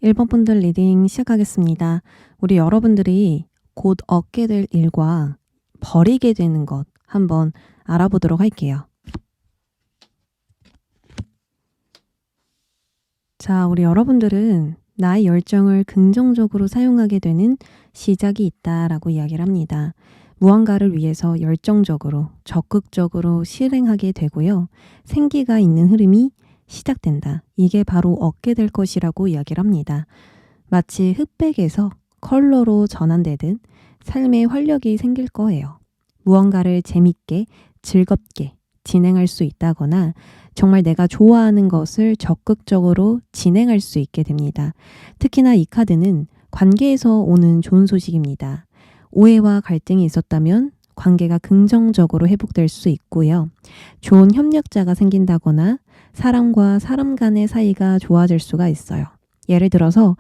1번 분들 리딩 시작하겠습니다. 우리 여러분들이 곧 얻게 될 일과 버리게 되는 것 한번 알아보도록 할게요. 자, 우리 여러분들은 나의 열정을 긍정적으로 사용하게 되는 시작이 있다라고 이야기를 합니다. 무언가를 위해서 열정적으로 적극적으로 실행하게 되고요. 생기가 있는 흐름이 시작된다. 이게 바로 얻게 될 것이라고 이야기를 합니다. 마치 흑백에서 컬러로 전환되듯 삶의 활력이 생길 거예요. 무언가를 재밌게 즐겁게 진행할 수 있다거나 정말 내가 좋아하는 것을 적극적으로 진행할 수 있게 됩니다. 특히나 이 카드는 관계에서 오는 좋은 소식입니다. 오해와 갈등이 있었다면 관계가 긍정적으로 회복될 수 있고요. 좋은 협력자가 생긴다거나 사람과 사람 간의 사이가 좋아질 수가 있어요. 예를 들어서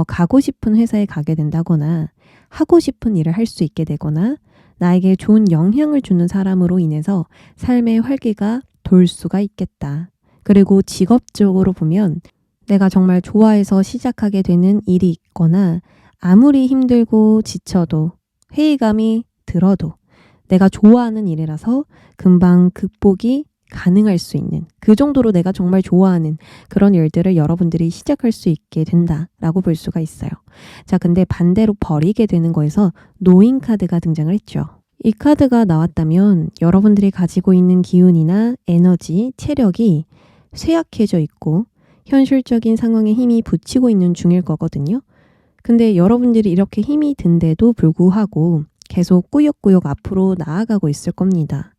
가고 싶은 회사에 가게 된다거나 하고 싶은 일을 할 수 있게 되거나 나에게 좋은 영향을 주는 사람으로 인해서 삶의 활기가 돌 수가 있겠다. 그리고 직업적으로 보면 내가 정말 좋아해서 시작하게 되는 일이 있거나 아무리 힘들고 지쳐도 회의감이 들어도 내가 좋아하는 일이라서 금방 극복이 가능할 수 있는 그 정도로 내가 정말 좋아하는 그런 일들을 여러분들이 시작할 수 있게 된다라고 볼 수가 있어요. 자, 근데 반대로 버리게 되는 거에서 노인 카드가 등장을 했죠. 이 카드가 나왔다면 여러분들이 가지고 있는 기운이나 에너지, 체력이 쇠약해져 있고 현실적인 상황에 힘이 붙이고 있는 중일 거거든요. 근데 여러분들이 이렇게 힘이 든데도 불구하고 계속 꾸역꾸역 앞으로 나아가고 있을 겁니다.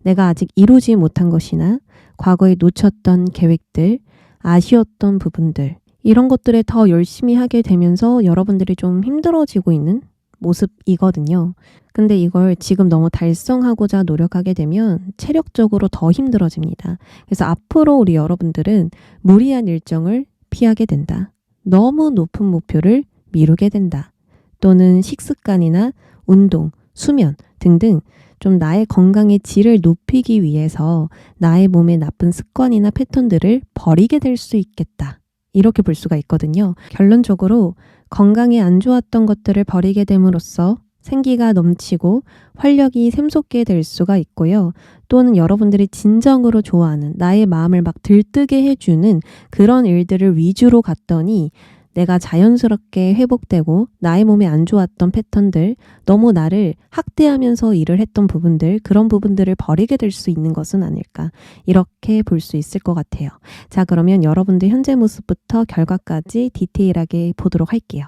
내가 아직 이루지 못한 것이나 과거에 놓쳤던 계획들, 아쉬웠던 부분들 이런 것들에 더 열심히 하게 되면서 여러분들이 좀 힘들어지고 있는 모습이거든요. 근데 이걸 지금 너무 달성하고자 노력하게 되면 체력적으로 더 힘들어집니다. 그래서 앞으로 우리 여러분들은 무리한 일정을 피하게 된다. 너무 높은 목표를 미루게 된다. 또는 식습관이나 운동, 수면 등등 좀 나의 건강의 질을 높이기 위해서 나의 몸의 나쁜 습관이나 패턴들을 버리게 될 수 있겠다. 이렇게 볼 수가 있거든요. 결론적으로 건강에 안 좋았던 것들을 버리게 됨으로써 생기가 넘치고 활력이 샘솟게 될 수가 있고요. 또는 여러분들이 진정으로 좋아하는 나의 마음을 막 들뜨게 해주는 그런 일들을 위주로 갔더니 내가 자연스럽게 회복되고 나의 몸에 안 좋았던 패턴들, 너무 나를 학대하면서 일을 했던 부분들, 그런 부분들을 버리게 될 수 있는 것은 아닐까. 이렇게 볼 수 있을 것 같아요. 자, 그러면 여러분들 현재 모습부터 결과까지 디테일하게 보도록 할게요.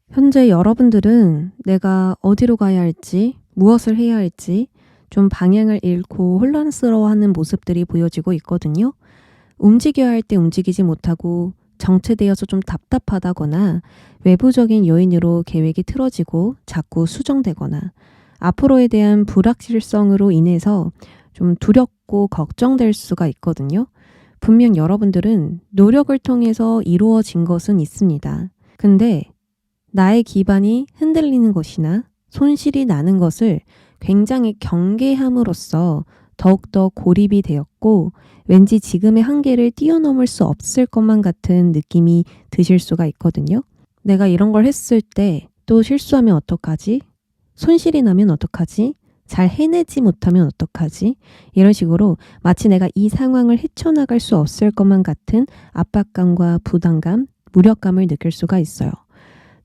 현재 여러분들은 내가 어디로 가야 할지, 무엇을 해야 할지 좀 방향을 잃고 혼란스러워하는 모습들이 보여지고 있거든요. 움직여야 할 때 움직이지 못하고 정체되어서 좀 답답하다거나 외부적인 요인으로 계획이 틀어지고 자꾸 수정되거나 앞으로에 대한 불확실성으로 인해서 좀 두렵고 걱정될 수가 있거든요. 분명 여러분들은 노력을 통해서 이루어진 것은 있습니다. 근데 나의 기반이 흔들리는 것이나 손실이 나는 것을 굉장히 경계함으로써 더욱더 고립이 되었고 왠지 지금의 한계를 뛰어넘을 수 없을 것만 같은 느낌이 드실 수가 있거든요. 내가 이런 걸 했을 때 또 실수하면 어떡하지? 손실이 나면 어떡하지? 잘 해내지 못하면 어떡하지? 이런 식으로 마치 내가 이 상황을 헤쳐나갈 수 없을 것만 같은 압박감과 부담감, 무력감을 느낄 수가 있어요.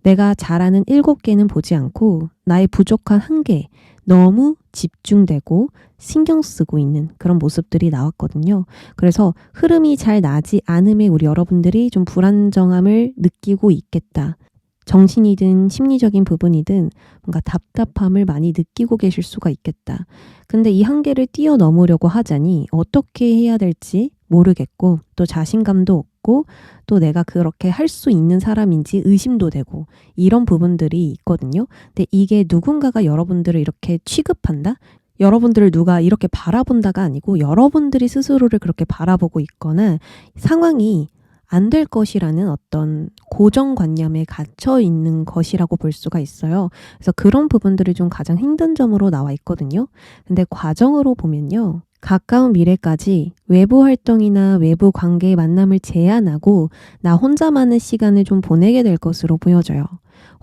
내가 잘하는 7개는 보지 않고 나의 부족한 1개 너무 집중되고 신경 쓰고 있는 그런 모습들이 나왔거든요. 그래서 흐름이 잘 나지 않음에 우리 여러분들이 좀 불안정함을 느끼고 있겠다. 정신이든 심리적인 부분이든 뭔가 답답함을 많이 느끼고 계실 수가 있겠다. 근데 이 한계를 뛰어넘으려고 하자니 어떻게 해야 될지 모르겠고 또 자신감도 없고 또 내가 그렇게 할 수 있는 사람인지 의심도 되고 이런 부분들이 있거든요. 근데 이게 누군가가 여러분들을 이렇게 취급한다? 여러분들을 누가 이렇게 바라본다가 아니고 여러분들이 스스로를 그렇게 바라보고 있거나 상황이 안 될 것이라는 어떤 고정관념에 갇혀 있는 것이라고 볼 수가 있어요. 그래서 그런 부분들이 좀 가장 힘든 점으로 나와 있거든요. 근데 과정으로 보면요. 가까운 미래까지 외부 활동이나 외부 관계의 만남을 제한하고 나 혼자만의 시간을 좀 보내게 될 것으로 보여져요.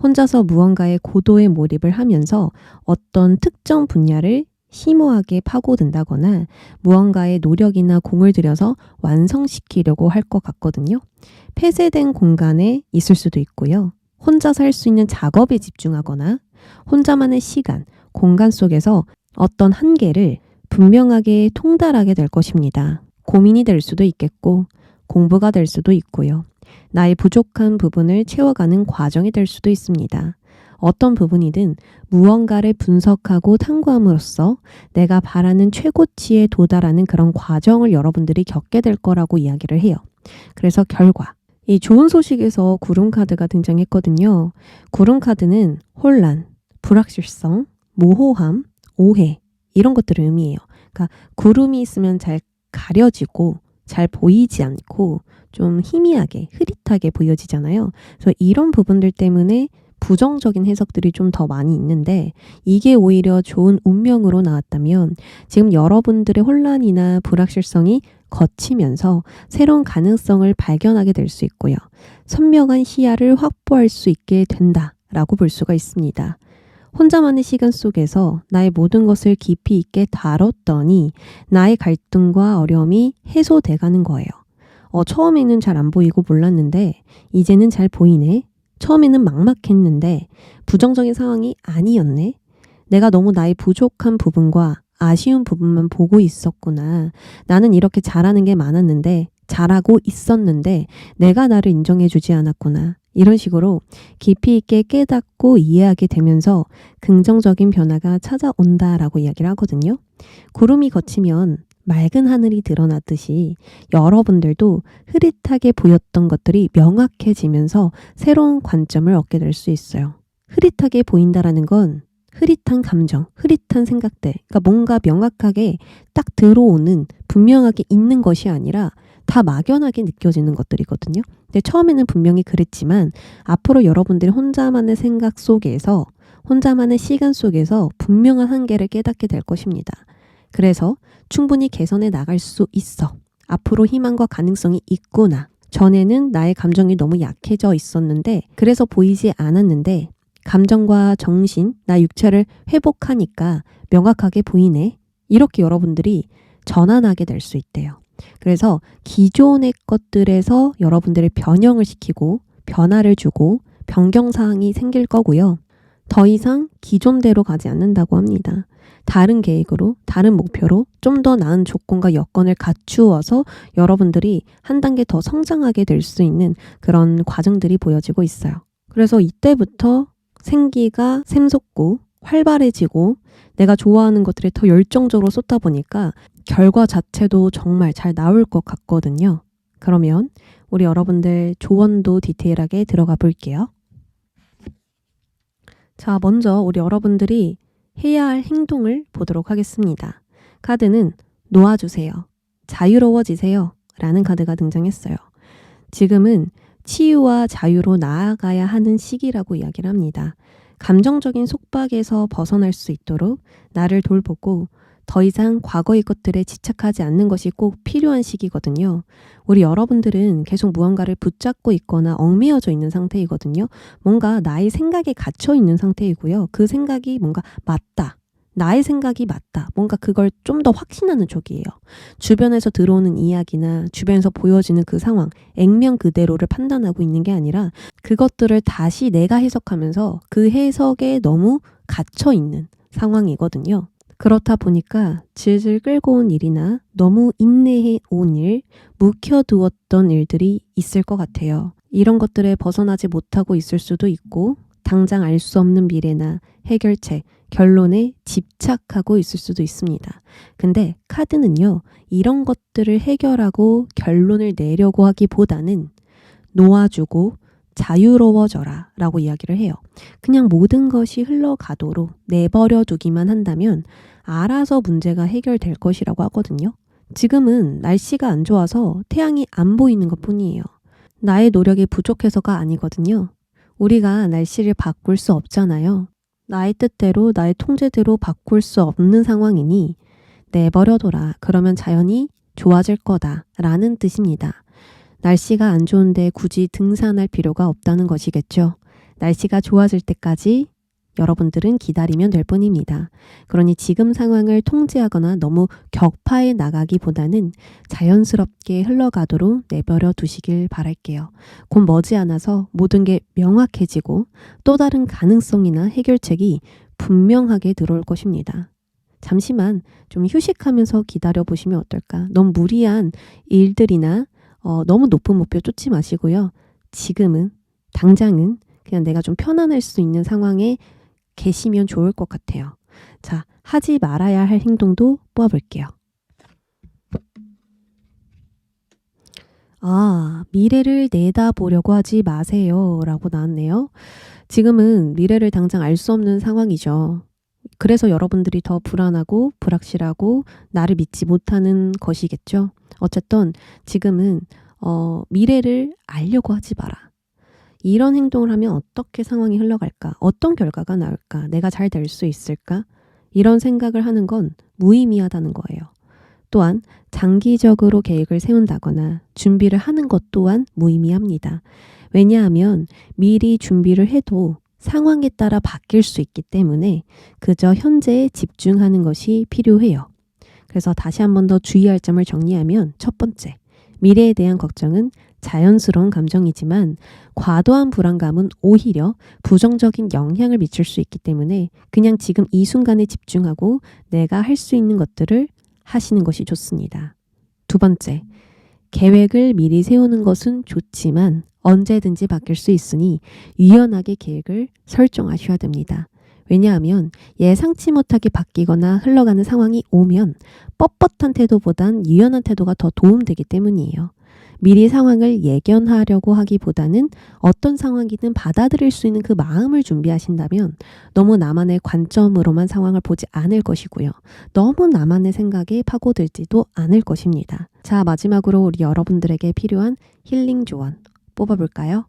혼자서 무언가에 고도의 몰입을 하면서 어떤 특정 분야를 심오하게 파고든다거나 무언가에 노력이나 공을 들여서 완성시키려고 할 것 같거든요. 폐쇄된 공간에 있을 수도 있고요. 혼자서 할 수 있는 작업에 집중하거나 혼자만의 시간, 공간 속에서 어떤 한계를 분명하게 통달하게 될 것입니다. 고민이 될 수도 있겠고 공부가 될 수도 있고요. 나의 부족한 부분을 채워가는 과정이 될 수도 있습니다. 어떤 부분이든 무언가를 분석하고 탐구함으로써 내가 바라는 최고치에 도달하는 그런 과정을 여러분들이 겪게 될 거라고 이야기를 해요. 그래서 결과, 이 좋은 소식에서 구름카드가 등장했거든요. 구름카드는 혼란, 불확실성, 모호함, 오해 이런 것들을 의미해요. 그러니까 구름이 있으면 잘 가려지고 잘 보이지 않고 좀 희미하게 흐릿하게 보여지잖아요. 그래서 이런 부분들 때문에 부정적인 해석들이 좀 더 많이 있는데 이게 오히려 좋은 운명으로 나왔다면 지금 여러분들의 혼란이나 불확실성이 거치면서 새로운 가능성을 발견하게 될 수 있고요. 선명한 시야를 확보할 수 있게 된다라고 볼 수가 있습니다. 혼자만의 시간 속에서 나의 모든 것을 깊이 있게 다뤘더니 나의 갈등과 어려움이 해소돼 가는 거예요. 처음에는 잘 안 보이고 몰랐는데 이제는 잘 보이네. 처음에는 막막했는데 부정적인 상황이 아니었네. 내가 너무 나의 부족한 부분과 아쉬운 부분만 보고 있었구나. 나는 이렇게 잘하는 게 많았는데 잘하고 있었는데 내가 나를 인정해주지 않았구나. 이런 식으로 깊이 있게 깨닫고 이해하게 되면서 긍정적인 변화가 찾아온다라고 이야기를 하거든요. 구름이 걷히면 맑은 하늘이 드러나듯이 여러분들도 흐릿하게 보였던 것들이 명확해지면서 새로운 관점을 얻게 될 수 있어요. 흐릿하게 보인다라는 건 흐릿한 감정, 흐릿한 생각들, 그러니까 뭔가 명확하게 딱 들어오는, 분명하게 있는 것이 아니라 다 막연하게 느껴지는 것들이거든요. 근데 처음에는 분명히 그랬지만 앞으로 여러분들이 혼자만의 생각 속에서, 혼자만의 시간 속에서 분명한 한계를 깨닫게 될 것입니다. 그래서 충분히 개선해 나갈 수 있어. 앞으로 희망과 가능성이 있구나. 전에는 나의 감정이 너무 약해져 있었는데 그래서 보이지 않았는데 감정과 정신, 나 육체를 회복하니까 명확하게 보이네. 이렇게 여러분들이 전환하게 될 수 있대요. 그래서 기존의 것들에서 여러분들을 변형을 시키고 변화를 주고 변경사항이 생길 거고요. 더 이상 기존대로 가지 않는다고 합니다. 다른 계획으로, 다른 목표로 좀 더 나은 조건과 여건을 갖추어서 여러분들이 한 단계 더 성장하게 될 수 있는 그런 과정들이 보여지고 있어요. 그래서 이때부터 생기가 샘솟고 활발해지고 내가 좋아하는 것들에 더 열정적으로 쏟다 보니까 결과 자체도 정말 잘 나올 것 같거든요. 그러면 우리 여러분들 조언도 디테일하게 들어가 볼게요. 자, 먼저 우리 여러분들이 해야 할 행동을 보도록 하겠습니다. 카드는 놓아주세요. 자유로워지세요. 라는 카드가 등장했어요. 지금은 치유와 자유로 나아가야 하는 시기라고 이야기를 합니다. 감정적인 속박에서 벗어날 수 있도록 나를 돌보고 더 이상 과거의 것들에 집착하지 않는 것이 꼭 필요한 시기거든요. 우리 여러분들은 계속 무언가를 붙잡고 있거나 얽매여져 있는 상태이거든요. 뭔가 나의 생각에 갇혀 있는 상태이고요. 그 생각이 뭔가 맞다. 나의 생각이 맞다. 뭔가 그걸 좀 더 확신하는 쪽이에요. 주변에서 들어오는 이야기나 주변에서 보여지는 그 상황, 액면 그대로를 판단하고 있는 게 아니라 그것들을 다시 내가 해석하면서 그 해석에 너무 갇혀 있는 상황이거든요. 그렇다 보니까 질질 끌고 온 일이나 너무 인내해 온 일, 묵혀두었던 일들이 있을 것 같아요. 이런 것들에 벗어나지 못하고 있을 수도 있고 당장 알 수 없는 미래나 해결책, 결론에 집착하고 있을 수도 있습니다. 근데 카드는요, 이런 것들을 해결하고 결론을 내려고 하기보다는 놓아주고 자유로워져라 라고 이야기를 해요. 그냥 모든 것이 흘러가도록 내버려 두기만 한다면 알아서 문제가 해결될 것이라고 하거든요. 지금은 날씨가 안 좋아서 태양이 안 보이는 것 뿐이에요. 나의 노력이 부족해서가 아니거든요. 우리가 날씨를 바꿀 수 없잖아요. 나의 뜻대로, 나의 통제대로 바꿀 수 없는 상황이니 내버려둬라. 그러면 자연이 좋아질 거다. 라는 뜻입니다. 날씨가 안 좋은데 굳이 등산할 필요가 없다는 것이겠죠. 날씨가 좋아질 때까지 여러분들은 기다리면 될 뿐입니다. 그러니 지금 상황을 통제하거나 너무 격파해 나가기보다는 자연스럽게 흘러가도록 내버려 두시길 바랄게요. 곧 머지않아서 모든 게 명확해지고 또 다른 가능성이나 해결책이 분명하게 들어올 것입니다. 잠시만 좀 휴식하면서 기다려 보시면 어떨까? 너무 무리한 일들이나 너무 높은 목표 쫓지 마시고요. 지금은, 당장은 그냥 내가 좀 편안할 수 있는 상황에 계시면 좋을 것 같아요. 자, 하지 말아야 할 행동도 뽑아볼게요. 미래를 내다보려고 하지 마세요. 라고 나왔네요. 지금은 미래를 당장 알 수 없는 상황이죠. 그래서 여러분들이 더 불안하고 불확실하고 나를 믿지 못하는 것이겠죠. 어쨌든 지금은 미래를 알려고 하지 마라. 이런 행동을 하면 어떻게 상황이 흘러갈까? 어떤 결과가 나올까? 내가 잘 될 수 있을까? 이런 생각을 하는 건 무의미하다는 거예요. 또한 장기적으로 계획을 세운다거나 준비를 하는 것 또한 무의미합니다. 왜냐하면 미리 준비를 해도 상황에 따라 바뀔 수 있기 때문에 그저 현재에 집중하는 것이 필요해요. 그래서 다시 한 번 더 주의할 점을 정리하면 첫 번째, 미래에 대한 걱정은 자연스러운 감정이지만 과도한 불안감은 오히려 부정적인 영향을 미칠 수 있기 때문에 그냥 지금 이 순간에 집중하고 내가 할 수 있는 것들을 하시는 것이 좋습니다. 두 번째, 계획을 미리 세우는 것은 좋지만 언제든지 바뀔 수 있으니 유연하게 계획을 설정하셔야 됩니다. 왜냐하면 예상치 못하게 바뀌거나 흘러가는 상황이 오면 뻣뻣한 태도보단 유연한 태도가 더 도움되기 때문이에요. 미리 상황을 예견하려고 하기보다는 어떤 상황이든 받아들일 수 있는 그 마음을 준비하신다면 너무 나만의 관점으로만 상황을 보지 않을 것이고요. 너무 나만의 생각에 파고들지도 않을 것입니다. 자, 마지막으로 우리 여러분들에게 필요한 힐링 조언 뽑아볼까요?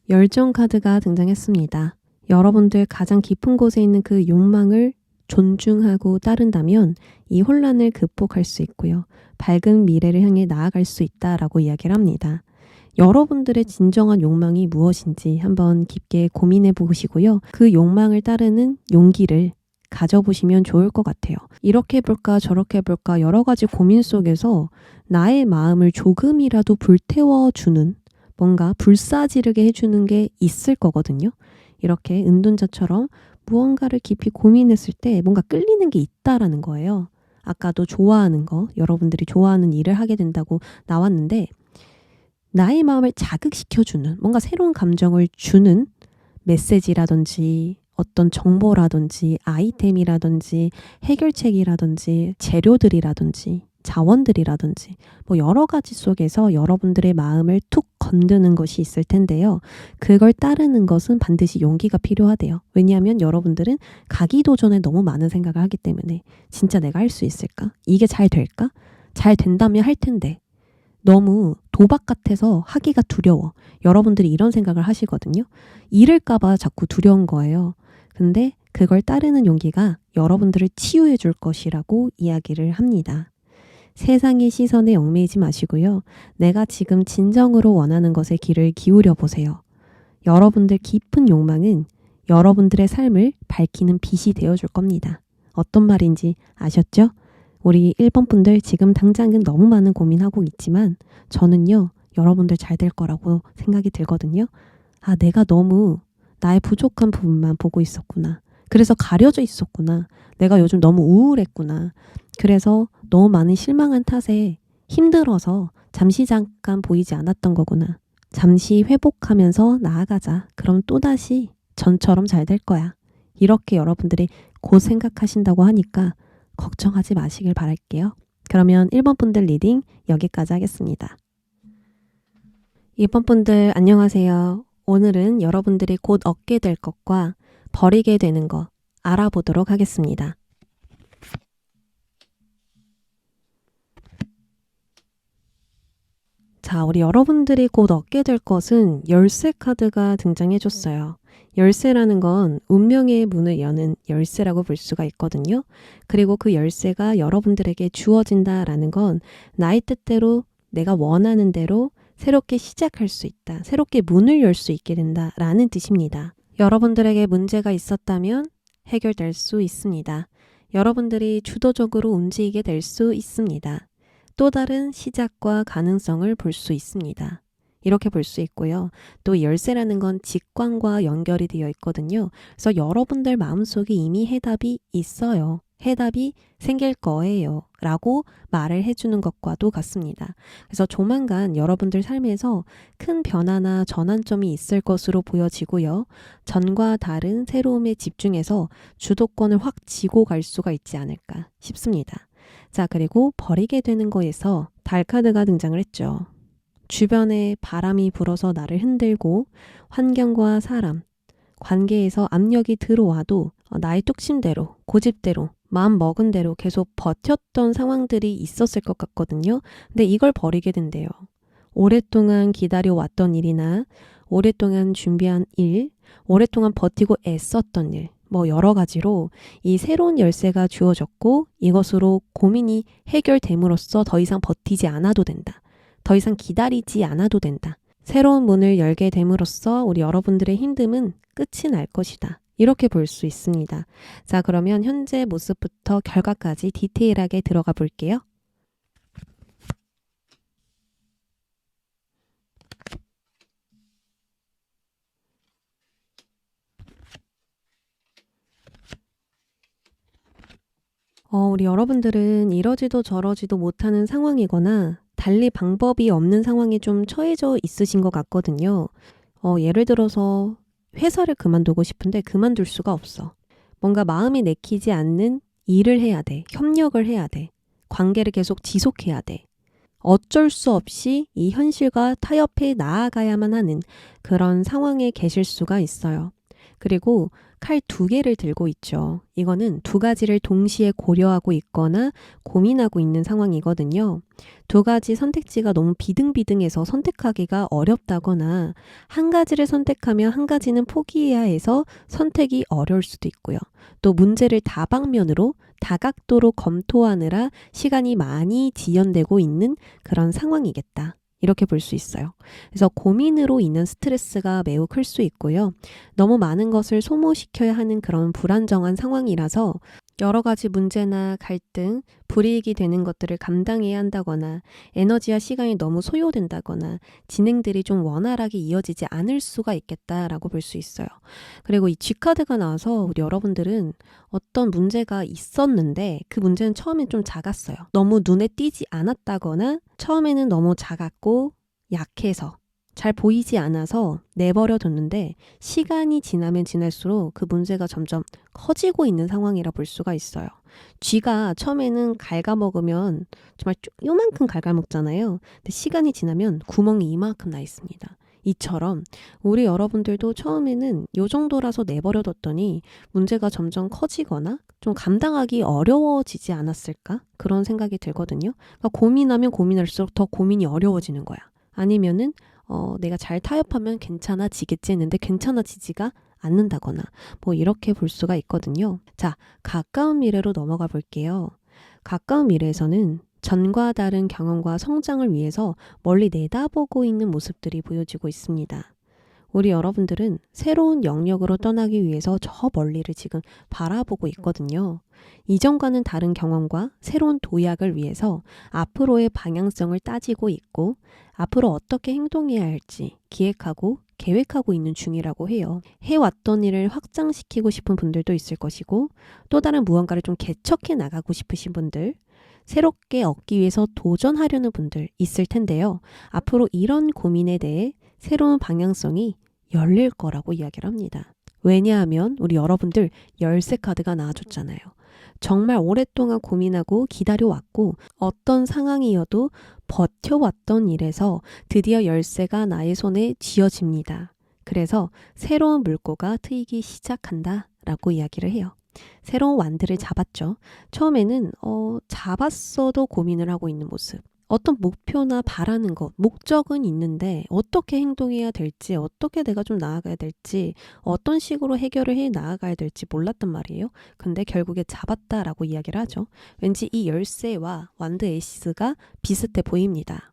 열정 카드가 등장했습니다. 여러분들 가장 깊은 곳에 있는 그 욕망을 존중하고 따른다면 이 혼란을 극복할 수 있고요. 밝은 미래를 향해 나아갈 수 있다라고 이야기를 합니다. 여러분들의 진정한 욕망이 무엇인지 한번 깊게 고민해 보시고요. 그 욕망을 따르는 용기를 가져보시면 좋을 것 같아요. 이렇게 해볼까 저렇게 해볼까 여러 가지 고민 속에서 나의 마음을 조금이라도 불태워주는 뭔가 불사지르게 해주는 게 있을 거거든요. 이렇게 은둔자처럼 무언가를 깊이 고민했을 때 뭔가 끌리는 게 있다라는 거예요. 아까도 좋아하는 거, 여러분들이 좋아하는 일을 하게 된다고 나왔는데 나의 마음을 자극시켜주는 뭔가 새로운 감정을 주는 메시지라든지 어떤 정보라든지 아이템이라든지 해결책이라든지 재료들이라든지 자원들이라든지 뭐 여러 가지 속에서 여러분들의 마음을 툭 건드는 것이 있을 텐데요. 그걸 따르는 것은 반드시 용기가 필요하대요. 왜냐하면 여러분들은 가기도전에 너무 많은 생각을 하기 때문에 진짜 내가 할 수 있을까? 이게 잘 될까? 잘 된다면 할 텐데 너무 도박 같아서 하기가 두려워. 여러분들이 이런 생각을 하시거든요. 잃을까봐 자꾸 두려운 거예요. 근데 그걸 따르는 용기가 여러분들을 치유해 줄 것이라고 이야기를 합니다. 세상의 시선에 얽매이지 마시고요. 내가 지금 진정으로 원하는 것에 귀를 기울여 보세요. 여러분들 깊은 욕망은 여러분들의 삶을 밝히는 빛이 되어줄 겁니다. 어떤 말인지 아셨죠? 우리 1번 분들 지금 당장은 너무 많은 고민하고 있지만 저는요. 여러분들 잘 될 거라고 생각이 들거든요. 내가 너무 나의 부족한 부분만 보고 있었구나. 그래서 가려져 있었구나. 내가 요즘 너무 우울했구나. 그래서 너무 많은 실망한 탓에 힘들어서 잠시 잠깐 보이지 않았던 거구나. 잠시 회복하면서 나아가자. 그럼 또다시 전처럼 잘 될 거야. 이렇게 여러분들이 곧 생각하신다고 하니까 걱정하지 마시길 바랄게요. 그러면 1번 분들 리딩 여기까지 하겠습니다. 2번 분들 안녕하세요. 오늘은 여러분들이 곧 얻게 될 것과 버리게 되는 것 알아보도록 하겠습니다. 자, 우리 여러분들이 곧 얻게 될 것은 열쇠 카드가 등장해 줬어요. 열쇠라는 건 운명의 문을 여는 열쇠라고 볼 수가 있거든요. 그리고 그 열쇠가 여러분들에게 주어진다라는 건 나의 뜻대로 내가 원하는 대로 새롭게 시작할 수 있다. 새롭게 문을 열 수 있게 된다라는 뜻입니다. 여러분들에게 문제가 있었다면 해결될 수 있습니다. 여러분들이 주도적으로 움직이게 될 수 있습니다. 또 다른 시작과 가능성을 볼 수 있습니다. 이렇게 볼 수 있고요. 또 열쇠라는 건 직관과 연결이 되어 있거든요. 그래서 여러분들 마음속에 이미 해답이 있어요. 해답이 생길 거예요. 라고 말을 해주는 것과도 같습니다. 그래서 조만간 여러분들 삶에서 큰 변화나 전환점이 있을 것으로 보여지고요. 전과 다른 새로움에 집중해서 주도권을 확 쥐고 갈 수가 있지 않을까 싶습니다. 자, 그리고 버리게 되는 거에서 달 카드가 등장을 했죠. 주변에 바람이 불어서 나를 흔들고 환경과 사람, 관계에서 압력이 들어와도 나의 뚝심대로, 고집대로, 마음 먹은 대로 계속 버텼던 상황들이 있었을 것 같거든요. 근데 이걸 버리게 된대요. 오랫동안 기다려왔던 일이나 오랫동안 준비한 일, 오랫동안 버티고 애썼던 일, 뭐 여러 가지로 이 새로운 열쇠가 주어졌고 이것으로 고민이 해결됨으로써 더 이상 버티지 않아도 된다. 더 이상 기다리지 않아도 된다. 새로운 문을 열게 됨으로써 우리 여러분들의 힘듦은 끝이 날 것이다. 이렇게 볼 수 있습니다. 자, 그러면 현재 모습부터 결과까지 디테일하게 들어가 볼게요. 우리 여러분들은 이러지도 저러지도 못하는 상황이거나 달리 방법이 없는 상황에 좀 처해져 있으신 것 같거든요. 예를 들어서 회사를 그만두고 싶은데 그만둘 수가 없어. 뭔가 마음이 내키지 않는 일을 해야 돼. 협력을 해야 돼. 관계를 계속 지속해야 돼. 어쩔 수 없이 이 현실과 타협해 나아가야만 하는 그런 상황에 계실 수가 있어요. 그리고 칼 2개를 들고 있죠. 이거는 2가지를 동시에 고려하고 있거나 고민하고 있는 상황이거든요. 2가지 선택지가 너무 비등비등해서 선택하기가 어렵다거나 한 가지를 선택하면 한 가지는 포기해야 해서 선택이 어려울 수도 있고요. 또 문제를 다방면으로 다각도로 검토하느라 시간이 많이 지연되고 있는 그런 상황이겠다. 이렇게 볼 수 있어요. 그래서 고민으로 인한 스트레스가 매우 클 수 있고요. 너무 많은 것을 소모시켜야 하는 그런 불안정한 상황이라서 여러 가지 문제나 갈등, 불이익이 되는 것들을 감당해야 한다거나 에너지와 시간이 너무 소요된다거나 진행들이 좀 원활하게 이어지지 않을 수가 있겠다라고 볼 수 있어요. 그리고 이 G카드가 나와서 우리 여러분들은 어떤 문제가 있었는데 그 문제는 처음엔 좀 작았어요. 너무 눈에 띄지 않았다거나 처음에는 너무 작았고 약해서 잘 보이지 않아서 내버려 뒀는데 시간이 지나면 지날수록 그 문제가 점점 커지고 있는 상황이라 볼 수가 있어요. 쥐가 처음에는 갉아먹으면 정말 요만큼 갉아먹잖아요. 근데 시간이 지나면 구멍이 이만큼 나 있습니다. 이처럼 우리 여러분들도 처음에는 요 정도라서 내버려 뒀더니 문제가 점점 커지거나 좀 감당하기 어려워지지 않았을까? 그런 생각이 들거든요. 그러니까 고민하면 고민할수록 더 고민이 어려워지는 거야. 아니면은 내가 잘 타협하면 괜찮아지겠지 했는데 괜찮아지지가 않는다거나 뭐 이렇게 볼 수가 있거든요. 자, 가까운 미래로 넘어가 볼게요. 가까운 미래에서는 전과 다른 경험과 성장을 위해서 멀리 내다보고 있는 모습들이 보여지고 있습니다. 우리 여러분들은 새로운 영역으로 떠나기 위해서 저 멀리를 지금 바라보고 있거든요. 이전과는 다른 경험과 새로운 도약을 위해서 앞으로의 방향성을 따지고 있고 앞으로 어떻게 행동해야 할지 기획하고 계획하고 있는 중이라고 해요. 해왔던 일을 확장시키고 싶은 분들도 있을 것이고 또 다른 무언가를 좀 개척해 나가고 싶으신 분들, 새롭게 얻기 위해서 도전하려는 분들 있을 텐데요. 앞으로 이런 고민에 대해 새로운 방향성이 열릴 거라고 이야기를 합니다. 왜냐하면 우리 여러분들 열쇠 카드가 나와줬잖아요. 정말 오랫동안 고민하고 기다려왔고 어떤 상황이어도 버텨왔던 일에서 드디어 열쇠가 나의 손에 쥐어집니다. 그래서 새로운 물꼬가 트이기 시작한다 라고 이야기를 해요. 새로운 완들을 잡았죠. 처음에는 잡았어도 고민을 하고 있는 모습. 어떤 목표나 바라는 것, 목적은 있는데 어떻게 행동해야 될지, 어떻게 내가 좀 나아가야 될지, 어떤 식으로 해결을 해 나아가야 될지 몰랐단 말이에요. 근데 결국에 잡았다라고 이야기를 하죠. 왠지 이 열쇠와 완드 에이스가 비슷해 보입니다.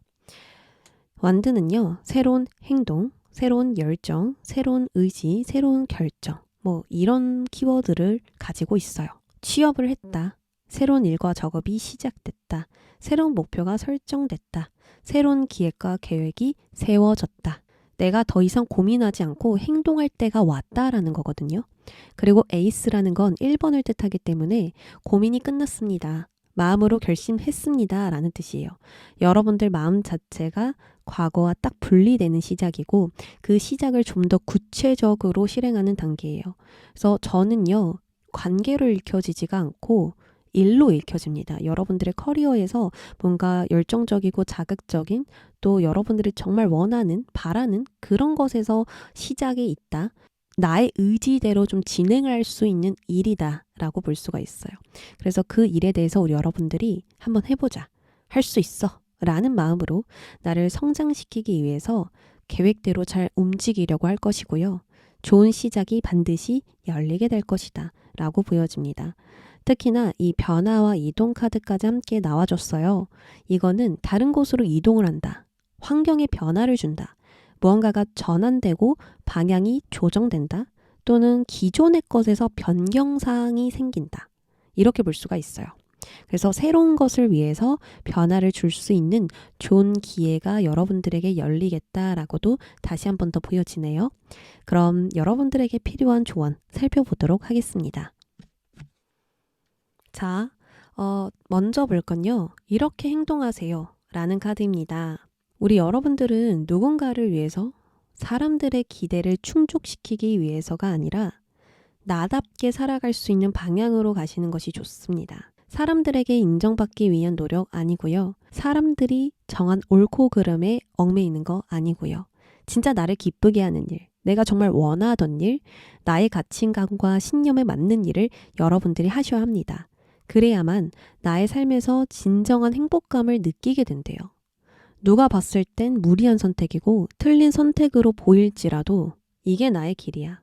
완드는요, 새로운 행동, 새로운 열정, 새로운 의지, 새로운 결정, 뭐 이런 키워드를 가지고 있어요. 취업을 했다. 새로운 일과 작업이 시작됐다. 새로운 목표가 설정됐다. 새로운 기획과 계획이 세워졌다. 내가 더 이상 고민하지 않고 행동할 때가 왔다라는 거거든요. 그리고 에이스라는 건 1번을 뜻하기 때문에 고민이 끝났습니다. 마음으로 결심했습니다. 라는 뜻이에요. 여러분들 마음 자체가 과거와 딱 분리되는 시작이고 그 시작을 좀 더 구체적으로 실행하는 단계예요. 그래서 저는요. 관계로 읽혀지지가 않고 일로 읽혀집니다. 여러분들의 커리어에서 뭔가 열정적이고 자극적인 또 여러분들이 정말 원하는, 바라는 그런 것에서 시작이 있다. 나의 의지대로 좀 진행할 수 있는 일이다 라고 볼 수가 있어요. 그래서 그 일에 대해서 우리 여러분들이 한번 해보자. 할 수 있어. 라는 마음으로 나를 성장시키기 위해서 계획대로 잘 움직이려고 할 것이고요. 좋은 시작이 반드시 열리게 될 것이다 라고 보여집니다. 특히나 이 변화와 이동 카드까지 함께 나와줬어요. 이거는 다른 곳으로 이동을 한다. 환경에 변화를 준다. 무언가가 전환되고 방향이 조정된다. 또는 기존의 것에서 변경사항이 생긴다. 이렇게 볼 수가 있어요. 그래서 새로운 것을 위해서 변화를 줄 수 있는 좋은 기회가 여러분들에게 열리겠다라고도 다시 한 번 더 보여지네요. 그럼 여러분들에게 필요한 조언 살펴보도록 하겠습니다. 자, 먼저 볼 건요. 이렇게 행동하세요. 라는 카드입니다. 우리 여러분들은 누군가를 위해서 사람들의 기대를 충족시키기 위해서가 아니라 나답게 살아갈 수 있는 방향으로 가시는 것이 좋습니다. 사람들에게 인정받기 위한 노력 아니고요. 사람들이 정한 옳고 그름에 얽매이는 거 아니고요. 진짜 나를 기쁘게 하는 일, 내가 정말 원하던 일, 나의 가치관과 신념에 맞는 일을 여러분들이 하셔야 합니다. 그래야만 나의 삶에서 진정한 행복감을 느끼게 된대요. 누가 봤을 땐 무리한 선택이고 틀린 선택으로 보일지라도 이게 나의 길이야.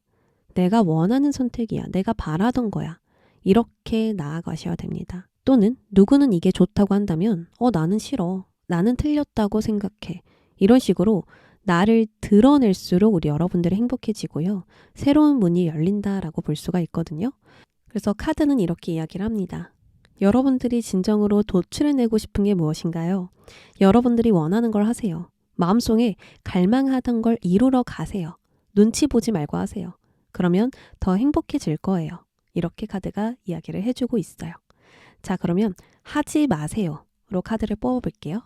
내가 원하는 선택이야. 내가 바라던 거야. 이렇게 나아가셔야 됩니다. 또는 누구는 이게 좋다고 한다면 나는 싫어. 나는 틀렸다고 생각해. 이런 식으로 나를 드러낼수록 우리 여러분들이 행복해지고요. 새로운 문이 열린다라고 볼 수가 있거든요. 그래서 카드는 이렇게 이야기를 합니다. 여러분들이 진정으로 도출해내고 싶은 게 무엇인가요? 여러분들이 원하는 걸 하세요. 마음속에 갈망하던 걸 이루러 가세요. 눈치 보지 말고 하세요. 그러면 더 행복해질 거예요. 이렇게 카드가 이야기를 해주고 있어요. 자, 그러면 하지 마세요로 카드를 뽑아볼게요.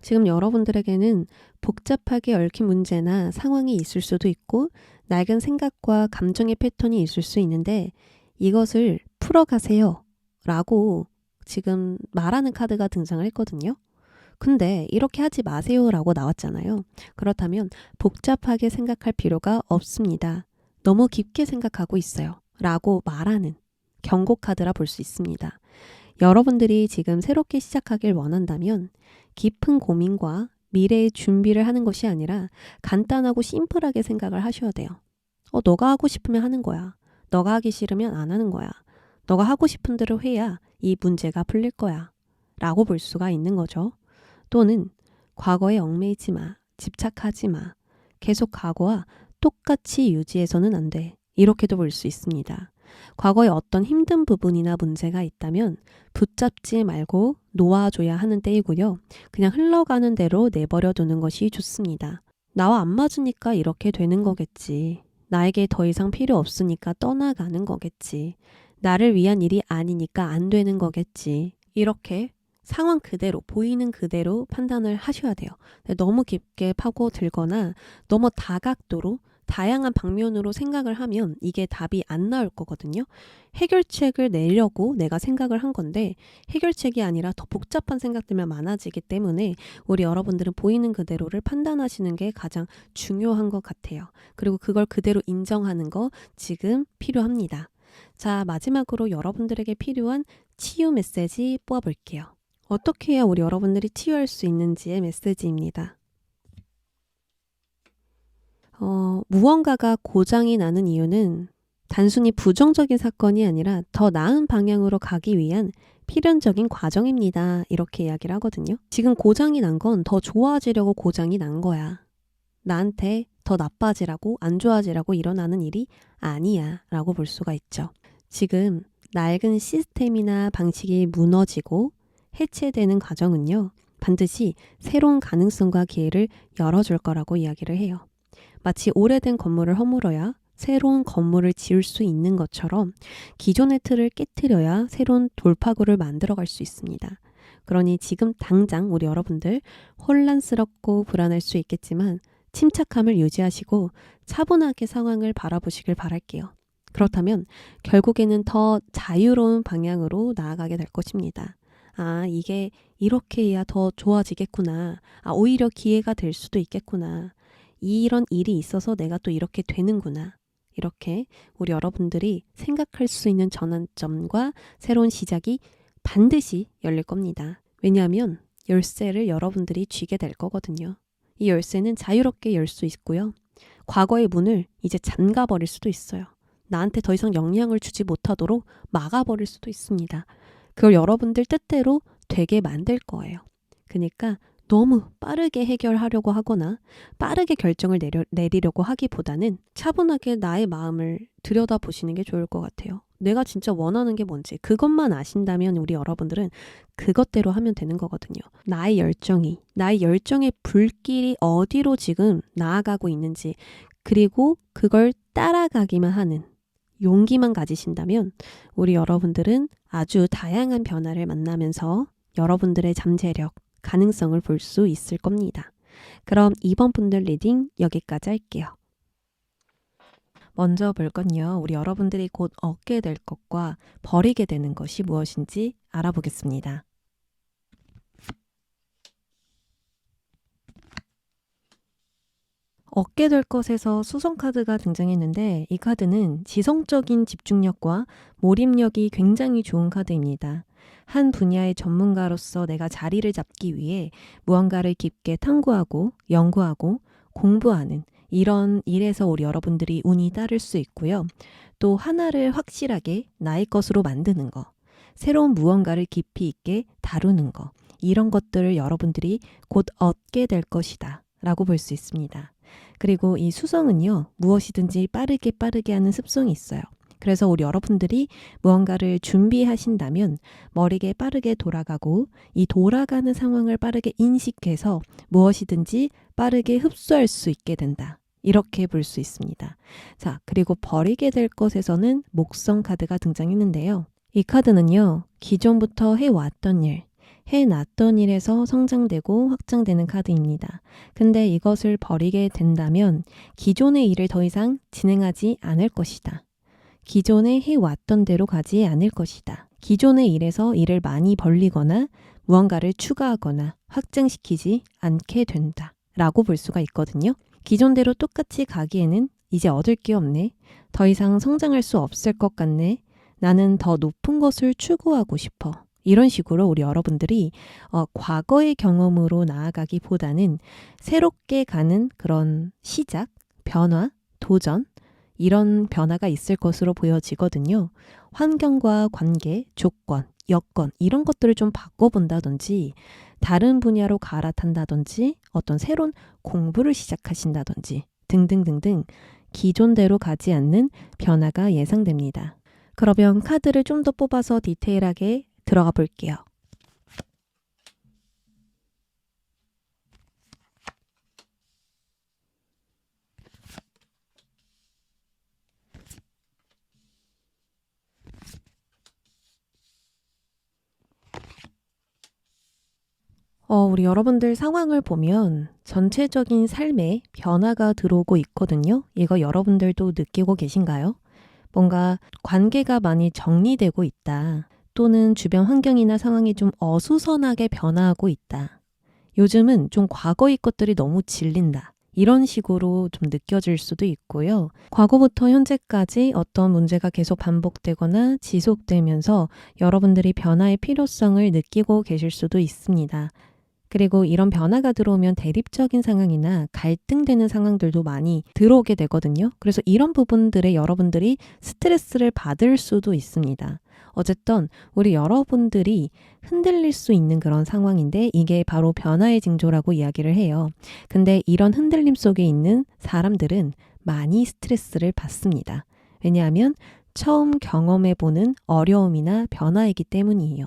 지금 여러분들에게는 복잡하게 얽힌 문제나 상황이 있을 수도 있고 낡은 생각과 감정의 패턴이 있을 수 있는데 이것을 풀어가세요 라고 지금 말하는 카드가 등장을 했거든요. 근데 이렇게 하지 마세요 라고 나왔잖아요. 그렇다면 복잡하게 생각할 필요가 없습니다. 너무 깊게 생각하고 있어요 라고 말하는 경고 카드라 볼 수 있습니다. 여러분들이 지금 새롭게 시작하길 원한다면 깊은 고민과 미래의 준비를 하는 것이 아니라 간단하고 심플하게 생각을 하셔야 돼요. 너가 하고 싶으면 하는 거야. 너가 하기 싫으면 안 하는 거야. 너가 하고 싶은 대로 해야 이 문제가 풀릴 거야. 라고 볼 수가 있는 거죠. 또는 과거에 얽매이지 마. 집착하지 마. 계속 과거와 똑같이 유지해서는 안 돼. 이렇게도 볼 수 있습니다. 과거에 어떤 힘든 부분이나 문제가 있다면 붙잡지 말고 놓아줘야 하는 때이고요. 그냥 흘러가는 대로 내버려 두는 것이 좋습니다. 나와 안 맞으니까 이렇게 되는 거겠지. 나에게 더 이상 필요 없으니까 떠나가는 거겠지. 나를 위한 일이 아니니까 안 되는 거겠지. 이렇게 상황 그대로, 보이는 그대로 판단을 하셔야 돼요. 너무 깊게 파고들거나 너무 다각도로 다양한 방면으로 생각을 하면 이게 답이 안 나올 거거든요. 해결책을 내려고 내가 생각을 한 건데 해결책이 아니라 더 복잡한 생각들만 많아지기 때문에 우리 여러분들은 보이는 그대로를 판단하시는 게 가장 중요한 것 같아요. 그리고 그걸 그대로 인정하는 거 지금 필요합니다. 자, 마지막으로 여러분들에게 필요한 치유 메시지 뽑아볼게요. 어떻게 해야 우리 여러분들이 치유할 수 있는지의 메시지입니다. 무언가가 고장이 나는 이유는 단순히 부정적인 사건이 아니라 더 나은 방향으로 가기 위한 필연적인 과정입니다. 이렇게 이야기를 하거든요. 지금 고장이 난 건 더 좋아지려고 고장이 난 거야. 나한테 더 나빠지라고, 안 좋아지라고 일어나는 일이 아니야 라고 볼 수가 있죠. 지금 낡은 시스템이나 방식이 무너지고 해체되는 과정은요, 반드시 새로운 가능성과 기회를 열어줄 거라고 이야기를 해요. 마치 오래된 건물을 허물어야 새로운 건물을 지을 수 있는 것처럼 기존의 틀을 깨트려야 새로운 돌파구를 만들어갈 수 있습니다. 그러니 지금 당장 우리 여러분들 혼란스럽고 불안할 수 있겠지만 침착함을 유지하시고 차분하게 상황을 바라보시길 바랄게요. 그렇다면 결국에는 더 자유로운 방향으로 나아가게 될 것입니다. 아, 이게 이렇게 해야 더 좋아지겠구나. 아, 오히려 기회가 될 수도 있겠구나. 이런 일이 있어서 내가 또 이렇게 되는구나. 이렇게 우리 여러분들이 생각할 수 있는 전환점과 새로운 시작이 반드시 열릴 겁니다. 왜냐하면 열쇠를 여러분들이 쥐게 될 거거든요. 이 열쇠는 자유롭게 열 수 있고요. 과거의 문을 이제 잠가버릴 수도 있어요. 나한테 더 이상 영향을 주지 못하도록 막아버릴 수도 있습니다. 그걸 여러분들 뜻대로 되게 만들 거예요. 그러니까 너무 빠르게 해결하려고 하거나 빠르게 결정을 내리려고 하기보다는 차분하게 나의 마음을 들여다보시는 게 좋을 것 같아요. 내가 진짜 원하는 게 뭔지 그것만 아신다면 우리 여러분들은 그것대로 하면 되는 거거든요. 나의 열정의 불길이 어디로 지금 나아가고 있는지, 그리고 그걸 따라가기만 하는 용기만 가지신다면 우리 여러분들은 아주 다양한 변화를 만나면서 여러분들의 잠재력, 가능성을 볼 수 있을 겁니다. 그럼 이번 분들 리딩 여기까지 할게요. 먼저 볼 건요, 우리 여러분들이 곧 얻게 될 것과 버리게 되는 것이 무엇인지 알아보겠습니다. 얻게 될 것에서 수성 카드가 등장했는데, 이 카드는 지성적인 집중력과 몰입력이 굉장히 좋은 카드입니다. 한 분야의 전문가로서 내가 자리를 잡기 위해 무언가를 깊게 탐구하고 연구하고 공부하는 이런 일에서 우리 여러분들이 운이 따를 수 있고요. 또 하나를 확실하게 나의 것으로 만드는 거, 새로운 무언가를 깊이 있게 다루는 거, 이런 것들을 여러분들이 곧 얻게 될 것이다 라고 볼 수 있습니다. 그리고 이 수성은요, 무엇이든지 빠르게 하는 습성이 있어요. 그래서 우리 여러분들이 무언가를 준비하신다면 머리가 빠르게 돌아가고 이 돌아가는 상황을 빠르게 인식해서 무엇이든지 빠르게 흡수할 수 있게 된다. 이렇게 볼 수 있습니다. 자, 그리고 버리게 될 것에서는 목성 카드가 등장했는데요. 이 카드는요, 기존부터 해왔던 일, 해놨던 일에서 성장되고 확장되는 카드입니다. 근데 이것을 버리게 된다면 기존의 일을 더 이상 진행하지 않을 것이다. 기존에 해왔던 대로 가지 않을 것이다. 기존의 일에서 일을 많이 벌리거나 무언가를 추가하거나 확장시키지 않게 된다 라고 볼 수가 있거든요. 기존대로 똑같이 가기에는 이제 얻을 게 없네. 더 이상 성장할 수 없을 것 같네. 나는 더 높은 것을 추구하고 싶어. 이런 식으로 우리 여러분들이 과거의 경험으로 나아가기보다는 새롭게 가는 그런 시작, 변화, 도전, 이런 변화가 있을 것으로 보여지거든요. 환경과 관계, 조건, 여건 이런 것들을 좀 바꿔본다든지 다른 분야로 갈아탄다든지 어떤 새로운 공부를 시작하신다든지 등등등등 기존대로 가지 않는 변화가 예상됩니다. 그러면 카드를 좀 더 뽑아서 디테일하게 들어가 볼게요. 우리 여러분들 상황을 보면 전체적인 삶에 변화가 들어오고 있거든요. 이거 여러분들도 느끼고 계신가요? 뭔가 관계가 많이 정리되고 있다. 또는 주변 환경이나 상황이 좀 어수선하게 변화하고 있다. 요즘은 좀 과거의 것들이 너무 질린다. 이런 식으로 좀 느껴질 수도 있고요. 과거부터 현재까지 어떤 문제가 계속 반복되거나 지속되면서 여러분들이 변화의 필요성을 느끼고 계실 수도 있습니다. 그리고 이런 변화가 들어오면 대립적인 상황이나 갈등되는 상황들도 많이 들어오게 되거든요. 그래서 이런 부분들에 여러분들이 스트레스를 받을 수도 있습니다. 어쨌든 우리 여러분들이 흔들릴 수 있는 그런 상황인데 이게 바로 변화의 징조라고 이야기를 해요. 근데 이런 흔들림 속에 있는 사람들은 많이 스트레스를 받습니다. 왜냐하면 처음 경험해보는 어려움이나 변화이기 때문이에요.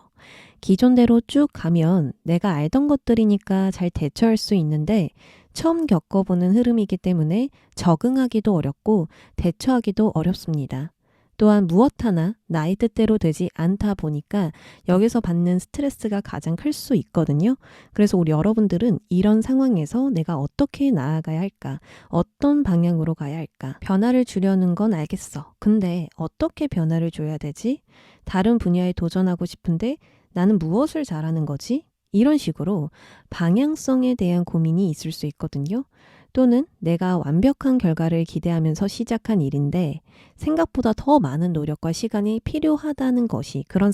기존대로 쭉 가면 내가 알던 것들이니까 잘 대처할 수 있는데 처음 겪어보는 흐름이기 때문에 적응하기도 어렵고 대처하기도 어렵습니다. 또한 무엇 하나 나의 뜻대로 되지 않다 보니까 여기서 받는 스트레스가 가장 클 수 있거든요. 그래서 우리 여러분들은 이런 상황에서 내가 어떻게 나아가야 할까? 어떤 방향으로 가야 할까? 변화를 주려는 건 알겠어. 근데 어떻게 변화를 줘야 되지? 다른 분야에 도전하고 싶은데 나는 무엇을 잘하는 거지? 이런 식으로 방향성에 대한 고민이 있을 수 있거든요. 또는 내가 완벽한 결과를 기대하면서 시작한 일인데 생각보다 더 많은 노력과 시간이 필요하다는 것이 그런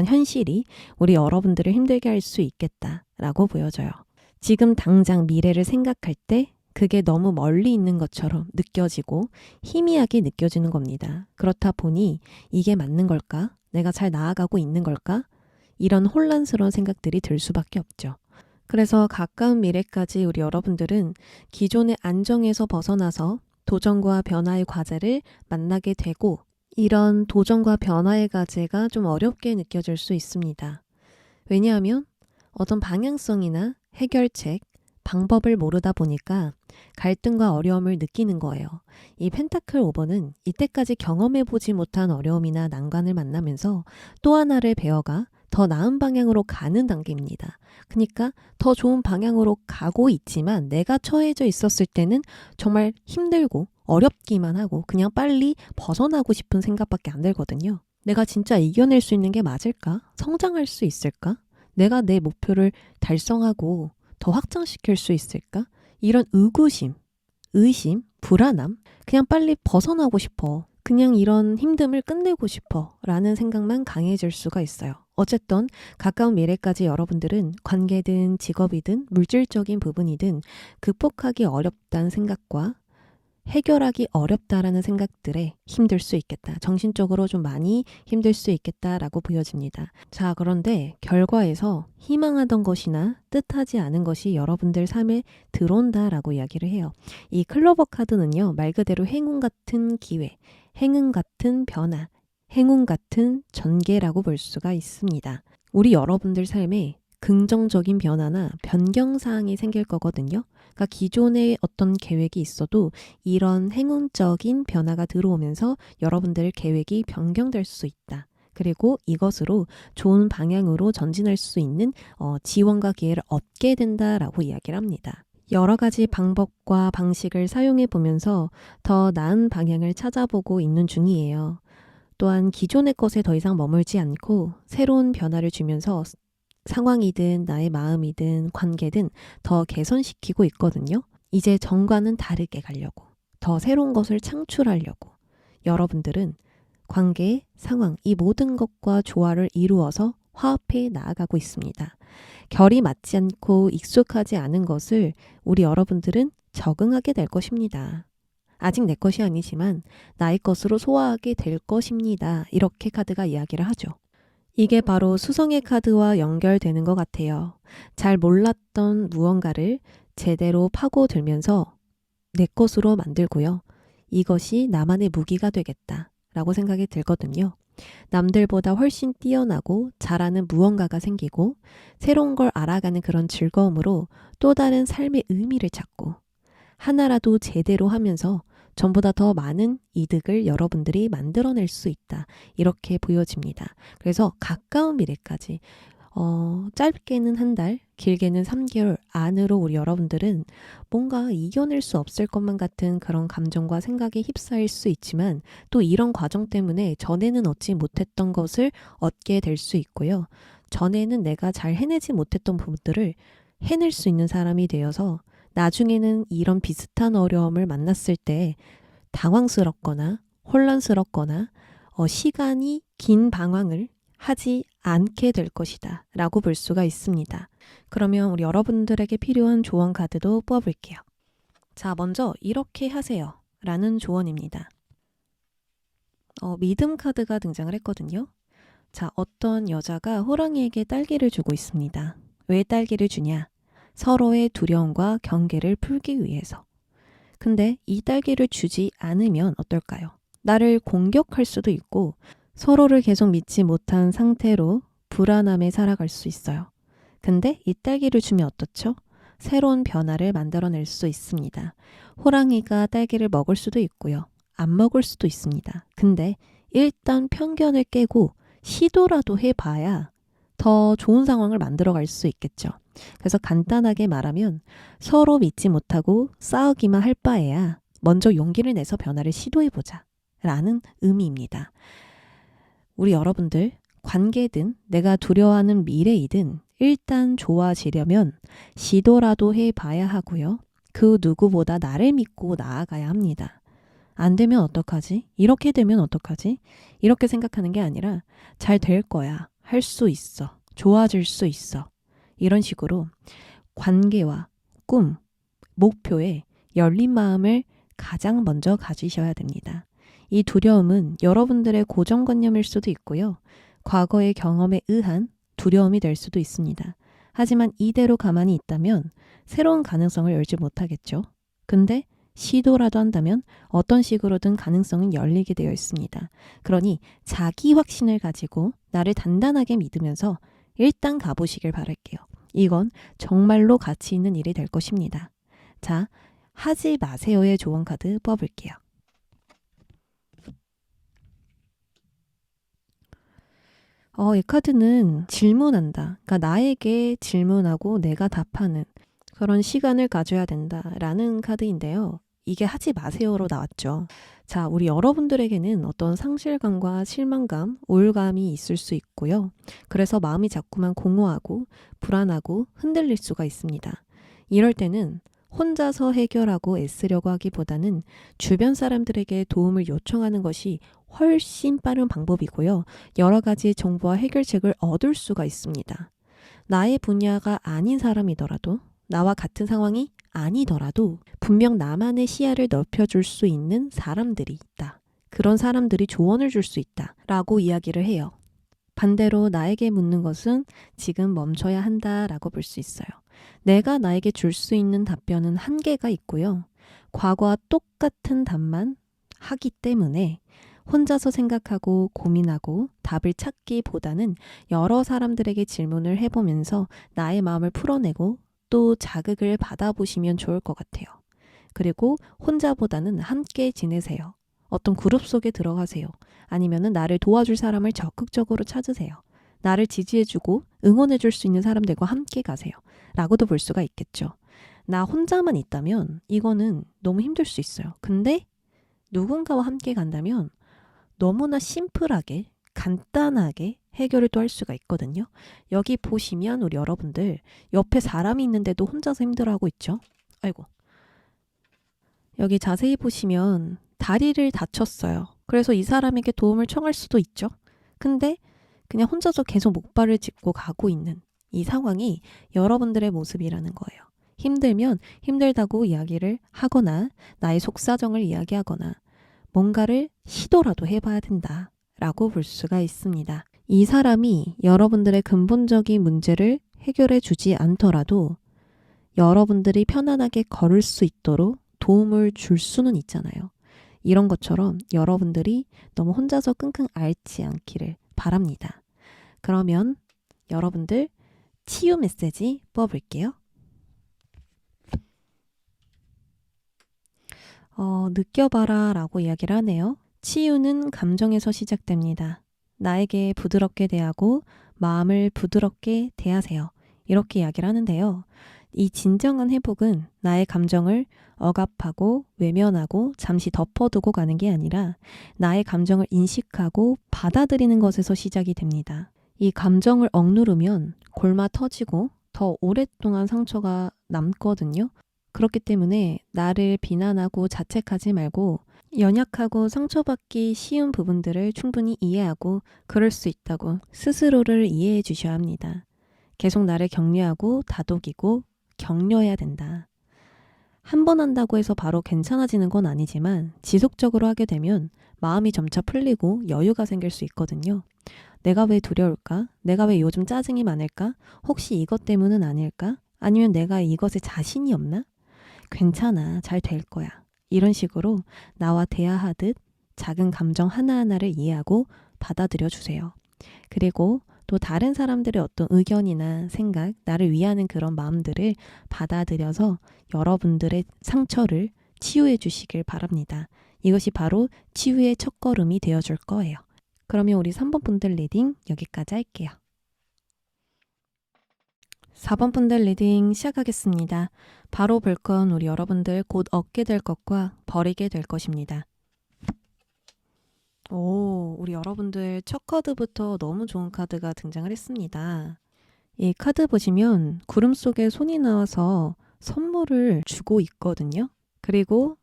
현실이 우리 여러분들을 힘들게 할 수 있겠다라고 보여져요. 지금 당장 미래를 생각할 때 그게 너무 멀리 있는 것처럼 느껴지고 희미하게 느껴지는 겁니다. 그렇다 보니 이게 맞는 걸까? 내가 잘 나아가고 있는 걸까? 이런 혼란스러운 생각들이 들 수밖에 없죠. 그래서 가까운 미래까지 우리 여러분들은 기존의 안정에서 벗어나서 도전과 변화의 과제를 만나게 되고 이런 도전과 변화의 과제가 좀 어렵게 느껴질 수 있습니다. 왜냐하면 어떤 방향성이나 해결책, 방법을 모르다 보니까 갈등과 어려움을 느끼는 거예요. 이 펜타클 오버는 이때까지 경험해보지 못한 어려움이나 난관을 만나면서 또 하나를 배워가 더 나은 방향으로 가는 단계입니다. 그러니까 더 좋은 방향으로 가고 있지만 내가 처해져 있었을 때는 정말 힘들고 어렵기만 하고 그냥 빨리 벗어나고 싶은 생각밖에 안 들거든요. 내가 진짜 이겨낼 수 있는 게 맞을까? 성장할 수 있을까? 내가 내 목표를 달성하고 더 확장시킬 수 있을까? 이런 의구심, 의심, 불안함, 그냥 빨리 벗어나고 싶어. 그냥 이런 힘듦을 끝내고 싶어. 라는 생각만 강해질 수가 있어요. 어쨌든 가까운 미래까지 여러분들은 관계든 직업이든 물질적인 부분이든 극복하기 어렵다는 생각과 해결하기 어렵다라는 생각들에 힘들 수 있겠다. 정신적으로 좀 많이 힘들 수 있겠다라고 보여집니다. 자, 그런데 결과에서 희망하던 것이나 뜻하지 않은 것이 여러분들 삶에 들어온다라고 이야기를 해요. 이 클로버 카드는요, 말 그대로 행운 같은 기회, 행운 같은 변화, 행운 같은 전개라고 볼 수가 있습니다. 우리 여러분들 삶에 긍정적인 변화나 변경사항이 생길 거거든요. 그러니까 기존에 어떤 계획이 있어도 이런 행운적인 변화가 들어오면서 여러분들 계획이 변경될 수 있다. 그리고 이것으로 좋은 방향으로 전진할 수 있는 지원과 기회를 얻게 된다라고 이야기를 합니다. 여러 가지 방법과 방식을 사용해 보면서 더 나은 방향을 찾아보고 있는 중이에요. 또한 기존의 것에 더 이상 머물지 않고 새로운 변화를 주면서 상황이든 나의 마음이든 관계든 더 개선시키고 있거든요. 이제 전과는 다르게 가려고, 더 새로운 것을 창출하려고 여러분들은 관계, 상황, 이 모든 것과 조화를 이루어서 화합해 나아가고 있습니다. 결이 맞지 않고 익숙하지 않은 것을 우리 여러분들은 적응하게 될 것입니다. 아직 내 것이 아니지만 나의 것으로 소화하게 될 것입니다. 이렇게 카드가 이야기를 하죠. 이게 바로 수성의 카드와 연결되는 것 같아요. 잘 몰랐던 무언가를 제대로 파고들면서 내 것으로 만들고요. 이것이 나만의 무기가 되겠다 라고 생각이 들거든요. 남들보다 훨씬 뛰어나고 잘하는 무언가가 생기고 새로운 걸 알아가는 그런 즐거움으로 또 다른 삶의 의미를 찾고 하나라도 제대로 하면서 전보다 더 많은 이득을 여러분들이 만들어낼 수 있다. 이렇게 보여집니다. 그래서 가까운 미래까지 짧게는 한 달, 길게는 3개월 안으로 우리 여러분들은 뭔가 이겨낼 수 없을 것만 같은 그런 감정과 생각에 휩싸일 수 있지만 또 이런 과정 때문에 전에는 얻지 못했던 것을 얻게 될 수 있고요. 전에는 내가 잘 해내지 못했던 부분들을 해낼 수 있는 사람이 되어서 나중에는 이런 비슷한 어려움을 만났을 때 당황스럽거나 혼란스럽거나 시간이 긴 방황을 하지 않게 될 것이다 라고 볼 수가 있습니다. 그러면 우리 여러분들에게 필요한 조언 카드도 뽑아볼게요. 자, 먼저 이렇게 하세요 라는 조언입니다. 믿음 카드가 등장을 했거든요. 자, 어떤 여자가 호랑이에게 딸기를 주고 있습니다. 왜 딸기를 주냐? 서로의 두려움과 경계를 풀기 위해서. 근데 이 딸기를 주지 않으면 어떨까요? 나를 공격할 수도 있고 서로를 계속 믿지 못한 상태로 불안함에 살아갈 수 있어요. 근데 이 딸기를 주면 어떻죠? 새로운 변화를 만들어낼 수 있습니다. 호랑이가 딸기를 먹을 수도 있고요. 안 먹을 수도 있습니다. 근데 일단 편견을 깨고 시도라도 해봐야 더 좋은 상황을 만들어갈 수 있겠죠. 그래서 간단하게 말하면 서로 믿지 못하고 싸우기만 할 바에야 먼저 용기를 내서 변화를 시도해보자 라는 의미입니다. 우리 여러분들 관계든 내가 두려워하는 미래이든 일단 좋아지려면 시도라도 해봐야 하고요. 그 누구보다 나를 믿고 나아가야 합니다. 안 되면 어떡하지? 이렇게 되면 어떡하지? 이렇게 생각하는 게 아니라 잘 될 거야. 할 수 있어. 좋아질 수 있어. 이런 식으로 관계와 꿈, 목표에 열린 마음을 가장 먼저 가지셔야 됩니다. 이 두려움은 여러분들의 고정관념일 수도 있고요. 과거의 경험에 의한 두려움이 될 수도 있습니다. 하지만 이대로 가만히 있다면 새로운 가능성을 열지 못하겠죠. 근데 시도라도 한다면 어떤 식으로든 가능성은 열리게 되어 있습니다. 그러니 자기 확신을 가지고 나를 단단하게 믿으면서 일단 가보시길 바랄게요. 이건 정말로 가치 있는 일이 될 것입니다. 자, 하지 마세요의 조언 카드 뽑을게요. 이 카드는 질문한다. 그러니까 나에게 질문하고 내가 답하는 그런 시간을 가져야 된다라는 카드인데요. 이게 하지 마세요로 나왔죠. 자, 우리 여러분들에게는 어떤 상실감과 실망감, 우울감이 있을 수 있고요. 그래서 마음이 자꾸만 공허하고 불안하고 흔들릴 수가 있습니다. 이럴 때는 혼자서 해결하고 애쓰려고 하기보다는 주변 사람들에게 도움을 요청하는 것이 훨씬 빠른 방법이고요. 여러 가지 정보와 해결책을 얻을 수가 있습니다. 나의 분야가 아닌 사람이더라도 나와 같은 상황이 아니더라도 분명 나만의 시야를 넓혀줄 수 있는 사람들이 있다. 그런 사람들이 조언을 줄 수 있다. 라고 이야기를 해요. 반대로 나에게 묻는 것은 지금 멈춰야 한다라고 볼 수 있어요. 내가 나에게 줄 수 있는 답변은 한계가 있고요. 과거와 똑같은 답만 하기 때문에 혼자서 생각하고 고민하고 답을 찾기보다는 여러 사람들에게 질문을 해보면서 나의 마음을 풀어내고 또 자극을 받아보시면 좋을 것 같아요. 그리고 혼자보다는 함께 지내세요. 어떤 그룹 속에 들어가세요. 아니면은 나를 도와줄 사람을 적극적으로 찾으세요. 나를 지지해주고 응원해줄 수 있는 사람들과 함께 가세요. 라고도 볼 수가 있겠죠. 나 혼자만 있다면 이거는 너무 힘들 수 있어요. 근데 누군가와 함께 간다면 너무나 심플하게 간단하게 해결을 또 할 수가 있거든요. 여기 보시면 우리 여러분들 옆에 사람이 있는데도 혼자서 힘들어하고 있죠. 아이고. 여기 자세히 보시면 다리를 다쳤어요. 그래서 이 사람에게 도움을 청할 수도 있죠. 근데 그냥 혼자서 계속 목발을 짚고 가고 있는 이 상황이 여러분들의 모습이라는 거예요. 힘들면 힘들다고 이야기를 하거나 나의 속사정을 이야기하거나 뭔가를 시도라도 해봐야 된다라고 볼 수가 있습니다. 이 사람이 여러분들의 근본적인 문제를 해결해 주지 않더라도 여러분들이 편안하게 걸을 수 있도록 도움을 줄 수는 있잖아요. 이런 것처럼 여러분들이 너무 혼자서 끙끙 앓지 않기를 바랍니다. 그러면 여러분들 치유 메시지 뽑아볼게요. 느껴봐라 라고 이야기를 하네요. 치유는 감정에서 시작됩니다. 나에게 부드럽게 대하고 마음을 부드럽게 대하세요. 이렇게 이야기를 하는데요. 이 진정한 회복은 나의 감정을 억압하고 외면하고 잠시 덮어두고 가는 게 아니라 나의 감정을 인식하고 받아들이는 것에서 시작이 됩니다. 이 감정을 억누르면 골마 터지고 더 오랫동안 상처가 남거든요. 그렇기 때문에 나를 비난하고 자책하지 말고 연약하고 상처받기 쉬운 부분들을 충분히 이해하고 그럴 수 있다고 스스로를 이해해 주셔야 합니다. 계속 나를 격려하고 다독이고 격려해야 된다. 한 번 한다고 해서 바로 괜찮아지는 건 아니지만 지속적으로 하게 되면 마음이 점차 풀리고 여유가 생길 수 있거든요. 내가 왜 두려울까? 내가 왜 요즘 짜증이 많을까? 혹시 이것 때문은 아닐까? 아니면 내가 이것에 자신이 없나? 괜찮아. 잘 될 거야. 이런 식으로 나와 대화하듯 작은 감정 하나하나를 이해하고 받아들여 주세요. 그리고 또 다른 사람들의 어떤 의견이나 생각, 나를 위하는 그런 마음들을 받아들여서 여러분들의 상처를 치유해 주시길 바랍니다. 이것이 바로 치유의 첫걸음이 되어줄 거예요. 그러면 우리 3번 분들 리딩 여기까지 할게요. 4번 분들 리딩 시작하겠습니다. 바로 볼 건 우리 여러분들 곧 얻게 될 것과 버리게 될 것입니다. 우리 여러분들 첫 카드부터 너무 좋은 카드가 등장을 했습니다. 이 카드 보시면 구름 속에 손이 나와서 선물을 주고 있거든요. 그리고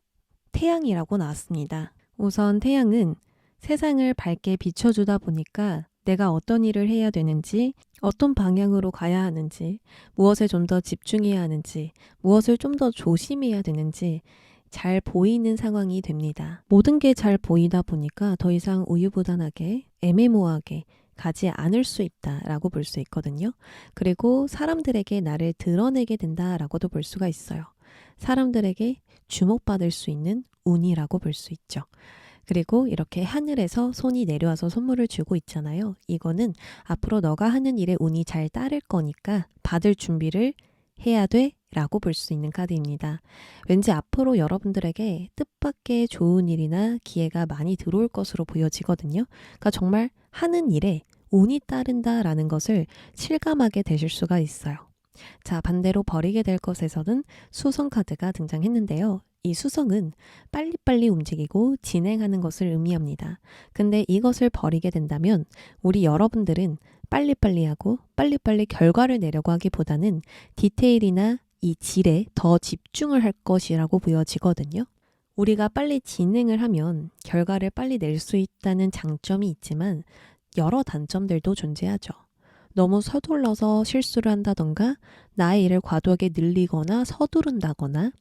태양이라고 나왔습니다. 우선 태양은 세상을 밝게 비춰주다 보니까 내가 어떤 일을 해야 되는지, 어떤 방향으로 가야 하는지, 무엇에 좀 더 집중해야 하는지, 무엇을 좀 더 조심해야 되는지 잘 보이는 상황이 됩니다. 모든 게 잘 보이다 보니까 더 이상 우유부단하게 애매모호하게 가지 않을 수 있다라고 볼 수 있거든요. 그리고 사람들에게 나를 드러내게 된다라고도 볼 수가 있어요. 사람들에게 주목받을 수 있는 운이라고 볼 수 있죠. 그리고 이렇게 하늘에서 손이 내려와서 선물을 주고 있잖아요. 이거는 앞으로 너가 하는 일에 운이 잘 따를 거니까 받을 준비를 해야 돼 라고 볼 수 있는 카드입니다. 왠지 앞으로 여러분들에게 뜻밖의 좋은 일이나 기회가 많이 들어올 것으로 보여지거든요. 그러니까 정말 하는 일에 운이 따른다라는 것을 실감하게 되실 수가 있어요. 자, 반대로 버리게 될 것에서는 수성 카드가 등장했는데요. 이 수성은 빨리빨리 움직이고 진행하는 것을 의미합니다. 근데 이것을 버리게 된다면 우리 여러분들은 빨리빨리 하고 빨리빨리 결과를 내려고 하기보다는 디테일이나 이 질에 더 집중을 할 것이라고 보여지거든요. 우리가 빨리 진행을 하면 결과를 빨리 낼 수 있다는 장점이 있지만 여러 단점들도 존재하죠. 너무 서둘러서 실수를 한다던가 나의 일을 과도하게 늘리거나 서두른다거나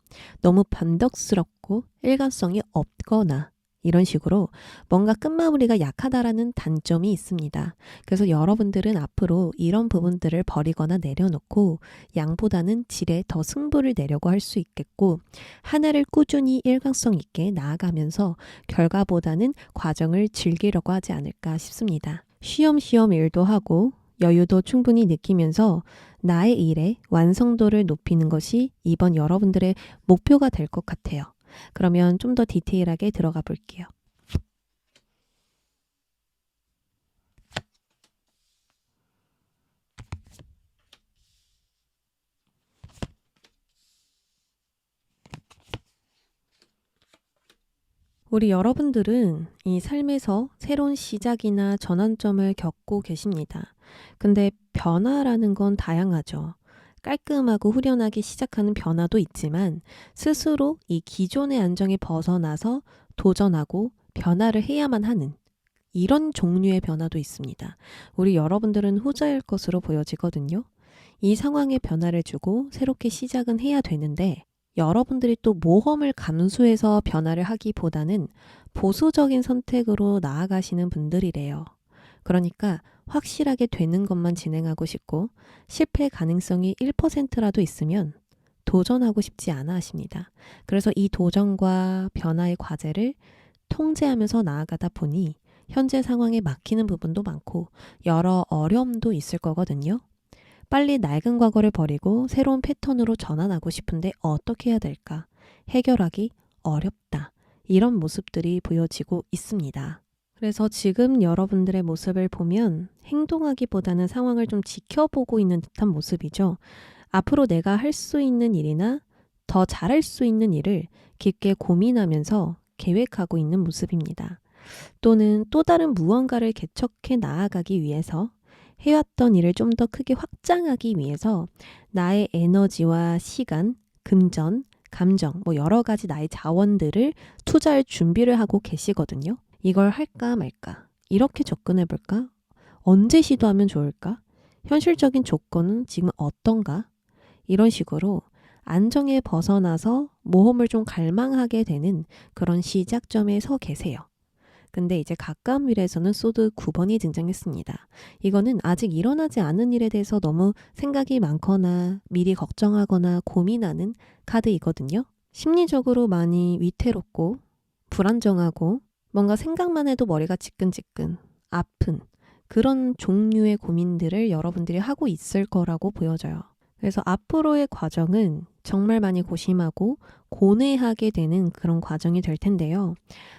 너무 변덕스럽고 일관성이 없거나 이런 식으로 뭔가 끝마무리가 약하다라는 단점이 있습니다. 그래서 여러분들은 앞으로 이런 부분들을 버리거나 내려놓고 양보다는 질에 더 승부를 내려고 할 수 있겠고 하나를 꾸준히 일관성 있게 나아가면서 결과보다는 과정을 즐기려고 하지 않을까 싶습니다. 쉬엄쉬엄 일도 하고 여유도 충분히 느끼면서 나의 일의 완성도를 높이는 것이 이번 여러분들의 목표가 될 것 같아요. 그러면 좀 더 디테일하게 들어가 볼게요. 우리 여러분들은 이 삶에서 새로운 시작이나 전환점을 겪고 계십니다. 근데 변화라는 건 다양하죠. 깔끔하고 후련하게 시작하는 변화도 있지만 스스로 이 기존의 안정에 벗어나서 도전하고 변화를 해야만 하는 이런 종류의 변화도 있습니다. 우리 여러분들은 후자일 것으로 보여지거든요. 이 상황에 변화를 주고 새롭게 시작은 해야 되는데 여러분들이 또 모험을 감수해서 변화를 하기보다는 보수적인 선택으로 나아가시는 분들이래요. 그러니까 확실하게 되는 것만 진행하고 싶고 실패 가능성이 1%라도 있으면 도전하고 싶지 않아 하십니다. 그래서 이 도전과 변화의 과제를 통제하면서 나아가다 보니 현재 상황에 막히는 부분도 많고 여러 어려움도 있을 거거든요. 빨리 낡은 과거를 버리고 새로운 패턴으로 전환하고 싶은데 어떻게 해야 될까? 해결하기 어렵다. 이런 모습들이 보여지고 있습니다. 그래서 지금 여러분들의 모습을 보면 행동하기보다는 상황을 좀 지켜보고 있는 듯한 모습이죠. 앞으로 내가 할 수 있는 일이나 더 잘할 수 있는 일을 깊게 고민하면서 계획하고 있는 모습입니다. 또는 또 다른 무언가를 개척해 나아가기 위해서 해왔던 일을 좀 더 크게 확장하기 위해서 나의 에너지와 시간, 금전, 감정, 여러 가지 나의 자원들을 투자할 준비를 하고 계시거든요. 이걸 할까 말까? 이렇게 접근해 볼까? 언제 시도하면 좋을까? 현실적인 조건은 지금 어떤가? 이런 식으로 안정에 벗어나서 모험을 좀 갈망하게 되는 그런 시작점에 서 계세요. 근데 이제 가까운 미래에서는 소드 9번이 등장했습니다. 이거는 아직 일어나지 않은 일에 대해서 너무 생각이 많거나 미리 걱정하거나 고민하는 카드이거든요. 심리적으로 많이 위태롭고 불안정하고 뭔가 생각만 해도 머리가 지끈지끈, 아픈 그런 종류의 고민들을 여러분들이 하고 있을 거라고 보여져요. 그래서 앞으로의 과정은 정말 많이 고심하고 고뇌하게 되는 그런 과정이 될 텐데요.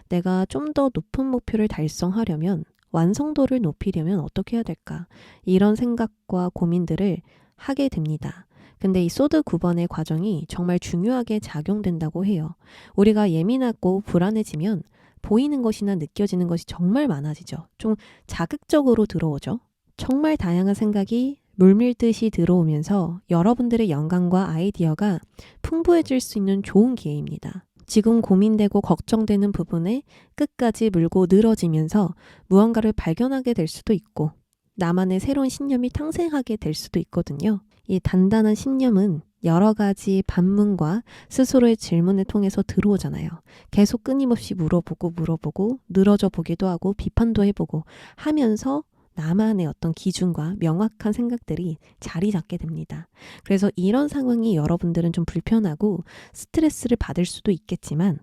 내가 좀 더 높은 목표를 달성하려면, 완성도를 높이려면 어떻게 해야 될까? 이런 생각과 고민들을 하게 됩니다. 근데 이 소드 9번의 과정이 정말 중요하게 작용된다고 해요. 우리가 예민하고 불안해지면 보이는 것이나 느껴지는 것이 정말 많아지죠. 좀 자극적으로 들어오죠. 정말 다양한 생각이 물밀듯이 들어오면서 여러분들의 영감과 아이디어가 풍부해질 수 있는 좋은 기회입니다. 지금 고민되고 걱정되는 부분에 끝까지 물고 늘어지면서 무언가를 발견하게 될 수도 있고 나만의 새로운 신념이 탄생하게 될 수도 있거든요. 이 단단한 신념은 여러 가지 반문과 스스로의 질문을 통해서 들어오잖아요. 계속 끊임없이 물어보고 늘어져 보기도 하고 비판도 해보고 하면서 나만의 어떤 기준과 명확한 생각들이 자리 잡게 됩니다. 그래서 이런 상황이 여러분들은 좀 불편하고 스트레스를 받을 수도 있겠지만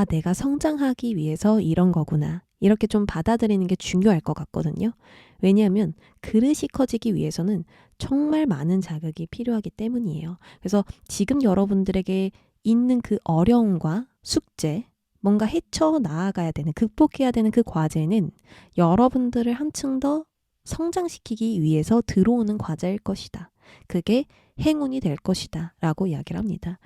내가 성장하기 위해서 이런 거구나. 이렇게 좀 받아들이는 게 중요할 것 같거든요. 왜냐하면 그릇이 커지기 위해서는 정말 많은 자극이 필요하기 때문이에요. 그래서 지금 여러분들에게 있는 그 어려움과 숙제, 뭔가 헤쳐나아가야 되는, 극복해야 되는 그 과제는 여러분들을 한층 더 성장시키기 위해서 들어오는 과제일 것이다. 그게 행운이 될 것이다 라고 이야기를 합니다.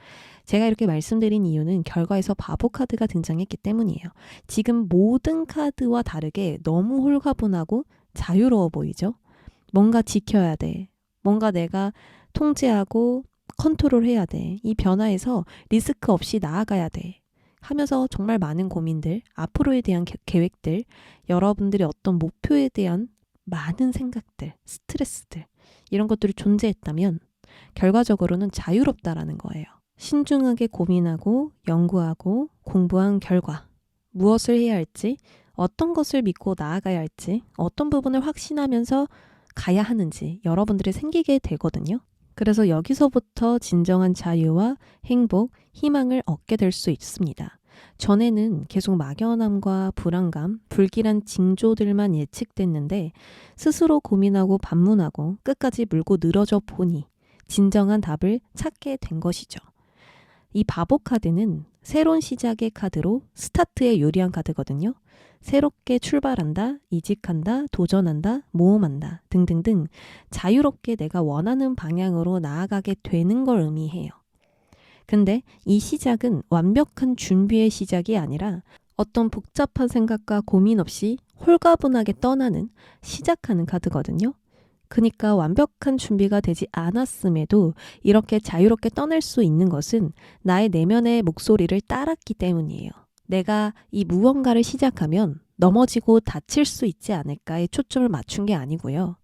제가 이렇게 말씀드린 이유는 결과에서 바보 카드가 등장했기 때문이에요. 지금 모든 카드와 다르게 너무 홀가분하고 자유로워 보이죠? 뭔가 지켜야 돼. 뭔가 내가 통제하고 컨트롤해야 돼. 이 변화에서 리스크 없이 나아가야 돼. 하면서 정말 많은 고민들, 앞으로에 대한 계획들, 여러분들의 어떤 목표에 대한 많은 생각들, 스트레스들 이런 것들이 존재했다면 결과적으로는 자유롭다라는 거예요. 신중하게 고민하고 연구하고 공부한 결과 무엇을 해야 할지, 어떤 것을 믿고 나아가야 할지, 어떤 부분을 확신하면서 가야 하는지 여러분들이 생기게 되거든요. 그래서 여기서부터 진정한 자유와 행복, 희망을 얻게 될 수 있습니다. 전에는 계속 막연함과 불안감, 불길한 징조들만 예측됐는데 스스로 고민하고 반문하고 끝까지 물고 늘어져 보니 진정한 답을 찾게 된 것이죠. 이 바보 카드는 새로운 시작의 카드로 스타트에 유리한 카드거든요. 새롭게 출발한다, 이직한다, 도전한다, 모험한다 등등등 자유롭게 내가 원하는 방향으로 나아가게 되는 걸 의미해요. 근데 이 시작은 완벽한 준비의 시작이 아니라 어떤 복잡한 생각과 고민 없이 홀가분하게 떠나는 시작하는 카드거든요. 그러니까 완벽한 준비가 되지 않았음에도 이렇게 자유롭게 떠날 수 있는 것은 나의 내면의 목소리를 따랐기 때문이에요. 내가 이 무언가를 시작하면 넘어지고 다칠 수 있지 않을까에 초점을 맞춘 게 아니고요.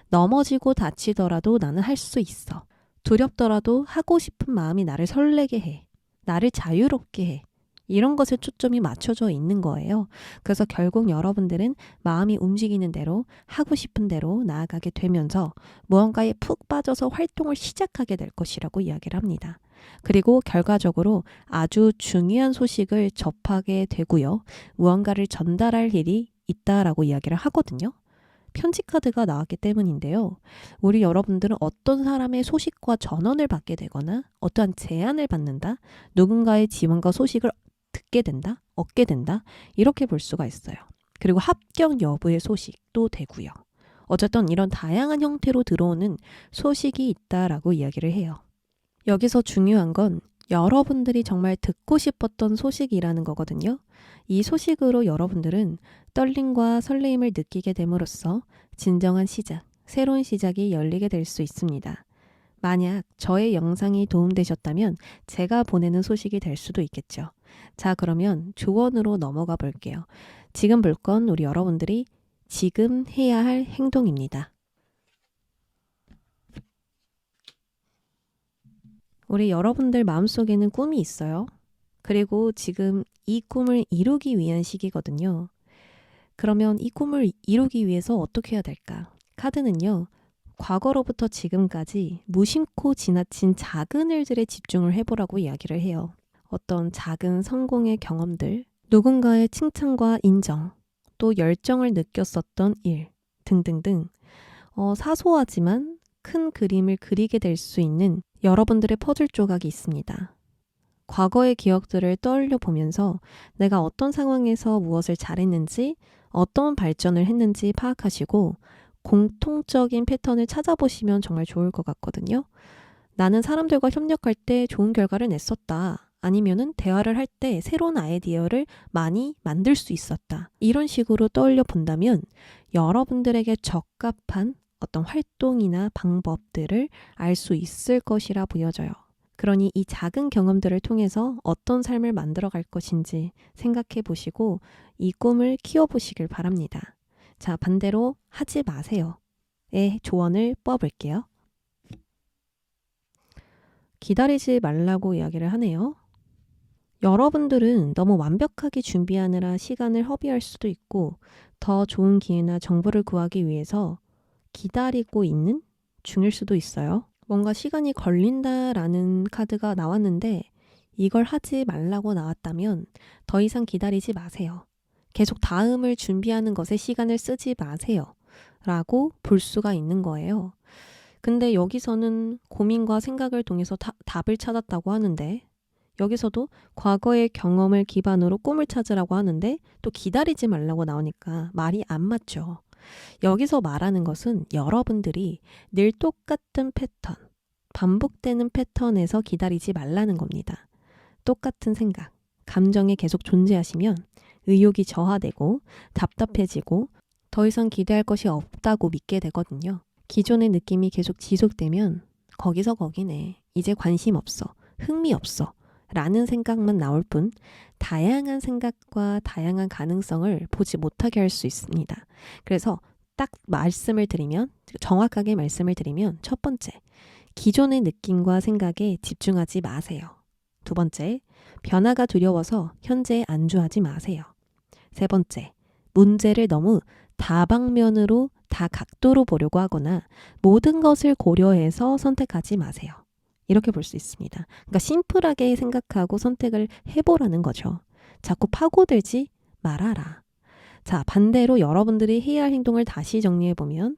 넘어지고 다치더라도 나는 할 수 있어. 두렵더라도 하고 싶은 마음이 나를 설레게 해. 나를 자유롭게 해. 이런 것에 초점이 맞춰져 있는 거예요. 그래서 결국 여러분들은 마음이 움직이는 대로 하고 싶은 대로 나아가게 되면서 무언가에 푹 빠져서 활동을 시작하게 될 것이라고 이야기를 합니다. 그리고 결과적으로 아주 중요한 소식을 접하게 되고요. 무언가를 전달할 일이 있다라고 이야기를 하거든요. 편지 카드가 나왔기 때문인데요. 우리 여러분들은 어떤 사람의 소식과 전원을 받게 되거나 어떠한 제안을 받는다, 누군가의 지원과 소식을 듣게 된다, 얻게 된다 이렇게 볼 수가 있어요. 그리고 합격 여부의 소식도 되고요. 어쨌든 이런 다양한 형태로 들어오는 소식이 있다라고 이야기를 해요. 여기서 중요한 건 여러분들이 정말 듣고 싶었던 소식이라는 거거든요. 이 소식으로 여러분들은 떨림과 설레임을 느끼게 됨으로써 진정한 시작, 새로운 시작이 열리게 될 수 있습니다. 만약 저의 영상이 도움되셨다면 제가 보내는 소식이 될 수도 있겠죠. 자, 그러면 조언으로 넘어가 볼게요. 지금 볼 건 우리 여러분들이 지금 해야 할 행동입니다. 우리 여러분들 마음속에는 꿈이 있어요. 그리고 지금 이 꿈을 이루기 위한 시기거든요. 그러면 이 꿈을 이루기 위해서 어떻게 해야 될까? 카드는요. 과거로부터 지금까지 무심코 지나친 작은 일들에 집중을 해보라고 이야기를 해요. 어떤 작은 성공의 경험들, 누군가의 칭찬과 인정, 또 열정을 느꼈었던 일 등등등 사소하지만 큰 그림을 그리게 될 수 있는 여러분들의 퍼즐 조각이 있습니다. 과거의 기억들을 떠올려 보면서 내가 어떤 상황에서 무엇을 잘했는지, 어떤 발전을 했는지 파악하시고 공통적인 패턴을 찾아보시면 정말 좋을 것 같거든요. 나는 사람들과 협력할 때 좋은 결과를 냈었다. 아니면은 대화를 할 때 새로운 아이디어를 많이 만들 수 있었다. 이런 식으로 떠올려 본다면 여러분들에게 적합한 어떤 활동이나 방법들을 알 수 있을 것이라 보여져요. 그러니 이 작은 경험들을 통해서 어떤 삶을 만들어 갈 것인지 생각해 보시고 이 꿈을 키워보시길 바랍니다. 자, 반대로 하지 마세요의 조언을 뽑아볼게요. 기다리지 말라고 이야기를 하네요. 여러분들은 너무 완벽하게 준비하느라 시간을 허비할 수도 있고 더 좋은 기회나 정보를 구하기 위해서 기다리고 있는 중일 수도 있어요. 뭔가 시간이 걸린다라는 카드가 나왔는데 이걸 하지 말라고 나왔다면 더 이상 기다리지 마세요. 계속 다음을 준비하는 것에 시간을 쓰지 마세요. 라고 볼 수가 있는 거예요. 근데 여기서는 고민과 생각을 통해서 답을 찾았다고 하는데 여기서도 과거의 경험을 기반으로 꿈을 찾으라고 하는데 또 기다리지 말라고 나오니까 말이 안 맞죠. 여기서 말하는 것은 여러분들이 늘 똑같은 패턴, 반복되는 패턴에서 기다리지 말라는 겁니다. 똑같은 생각, 감정에 계속 존재하시면 의욕이 저하되고 답답해지고 더 이상 기대할 것이 없다고 믿게 되거든요. 기존의 느낌이 계속 지속되면 거기서 거기네. 이제 관심 없어. 흥미 없어. 라는 생각만 나올 뿐 다양한 생각과 다양한 가능성을 보지 못하게 할 수 있습니다. 그래서 딱 정확하게 말씀을 드리면 첫 번째, 기존의 느낌과 생각에 집중하지 마세요. 두 번째, 변화가 두려워서 현재에 안주하지 마세요. 세 번째, 문제를 너무 다방면으로 다각도로 보려고 하거나 모든 것을 고려해서 선택하지 마세요. 이렇게 볼 수 있습니다. 그러니까 심플하게 생각하고 선택을 해보라는 거죠. 자꾸 파고들지 말아라. 자, 반대로 여러분들이 해야 할 행동을 다시 정리해보면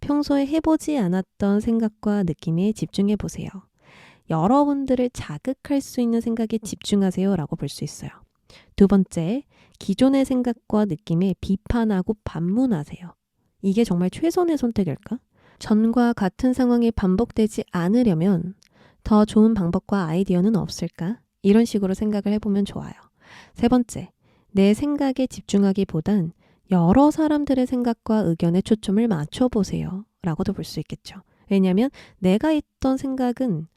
평소에 해보지 않았던 생각과 느낌에 집중해보세요. 여러분들을 자극할 수 있는 생각에 집중하세요 라고 볼 수 있어요. 두 번째, 기존의 생각과 느낌에 비판하고 반문하세요. 이게 정말 최선의 선택일까? 전과 같은 상황이 반복되지 않으려면 더 좋은 방법과 아이디어는 없을까? 이런 식으로 생각을 해보면 좋아요. 세 번째, 내 생각에 집중하기보단 여러 사람들의 생각과 의견에 초점을 맞춰보세요. 라고도 볼 수 있겠죠. 왜냐하면 내가 있던 생각은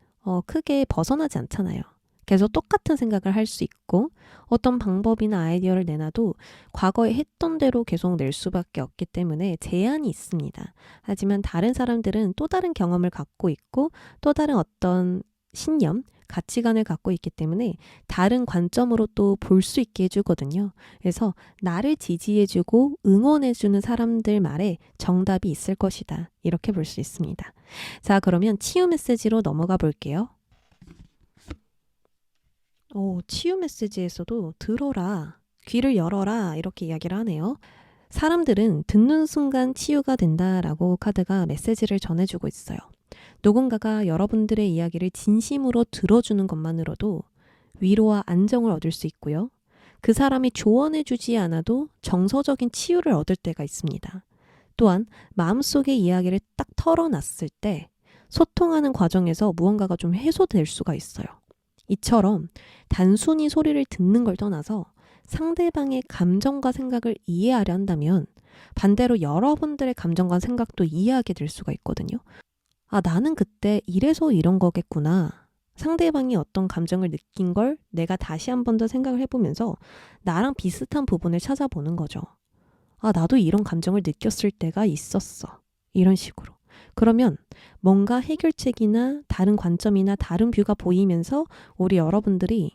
크게 벗어나지 않잖아요. 계속 똑같은 생각을 할 수 있고 어떤 방법이나 아이디어를 내놔도 과거에 했던 대로 계속 낼 수밖에 없기 때문에 제한이 있습니다. 하지만 다른 사람들은 또 다른 경험을 갖고 있고 또 다른 어떤 신념, 가치관을 갖고 있기 때문에 다른 관점으로 또 볼 수 있게 해주거든요. 그래서 나를 지지해주고 응원해주는 사람들 말에 정답이 있을 것이다. 이렇게 볼 수 있습니다. 자, 그러면 치유 메시지로 넘어가 볼게요. 치유 메시지에서도 들어라, 귀를 열어라 이렇게 이야기를 하네요. 사람들은 듣는 순간 치유가 된다라고 카드가 메시지를 전해주고 있어요. 누군가가 여러분들의 이야기를 진심으로 들어주는 것만으로도 위로와 안정을 얻을 수 있고요. 그 사람이 조언해주지 않아도 정서적인 치유를 얻을 때가 있습니다. 또한 마음속의 이야기를 딱 털어놨을 때 소통하는 과정에서 무언가가 좀 해소될 수가 있어요. 이처럼 단순히 소리를 듣는 걸 떠나서 상대방의 감정과 생각을 이해하려 한다면 반대로 여러분들의 감정과 생각도 이해하게 될 수가 있거든요. 아, 나는 그때 이래서 이런 거겠구나. 상대방이 어떤 감정을 느낀 걸 내가 다시 한 번 더 생각을 해보면서 나랑 비슷한 부분을 찾아보는 거죠. 아, 나도 이런 감정을 느꼈을 때가 있었어. 이런 식으로. 그러면 뭔가 해결책이나 다른 관점이나 다른 뷰가 보이면서 우리 여러분들이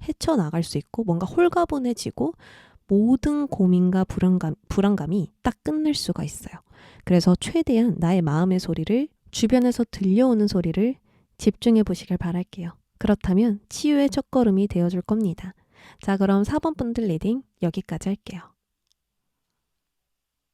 헤쳐나갈 수 있고 뭔가 홀가분해지고 모든 고민과 불안감이 딱 끝낼 수가 있어요. 그래서 최대한 나의 마음의 소리를 주변에서 들려오는 소리를 집중해 보시길 바랄게요. 그렇다면 치유의 첫걸음이 되어줄 겁니다. 자, 그럼 4번 분들 리딩 여기까지 할게요.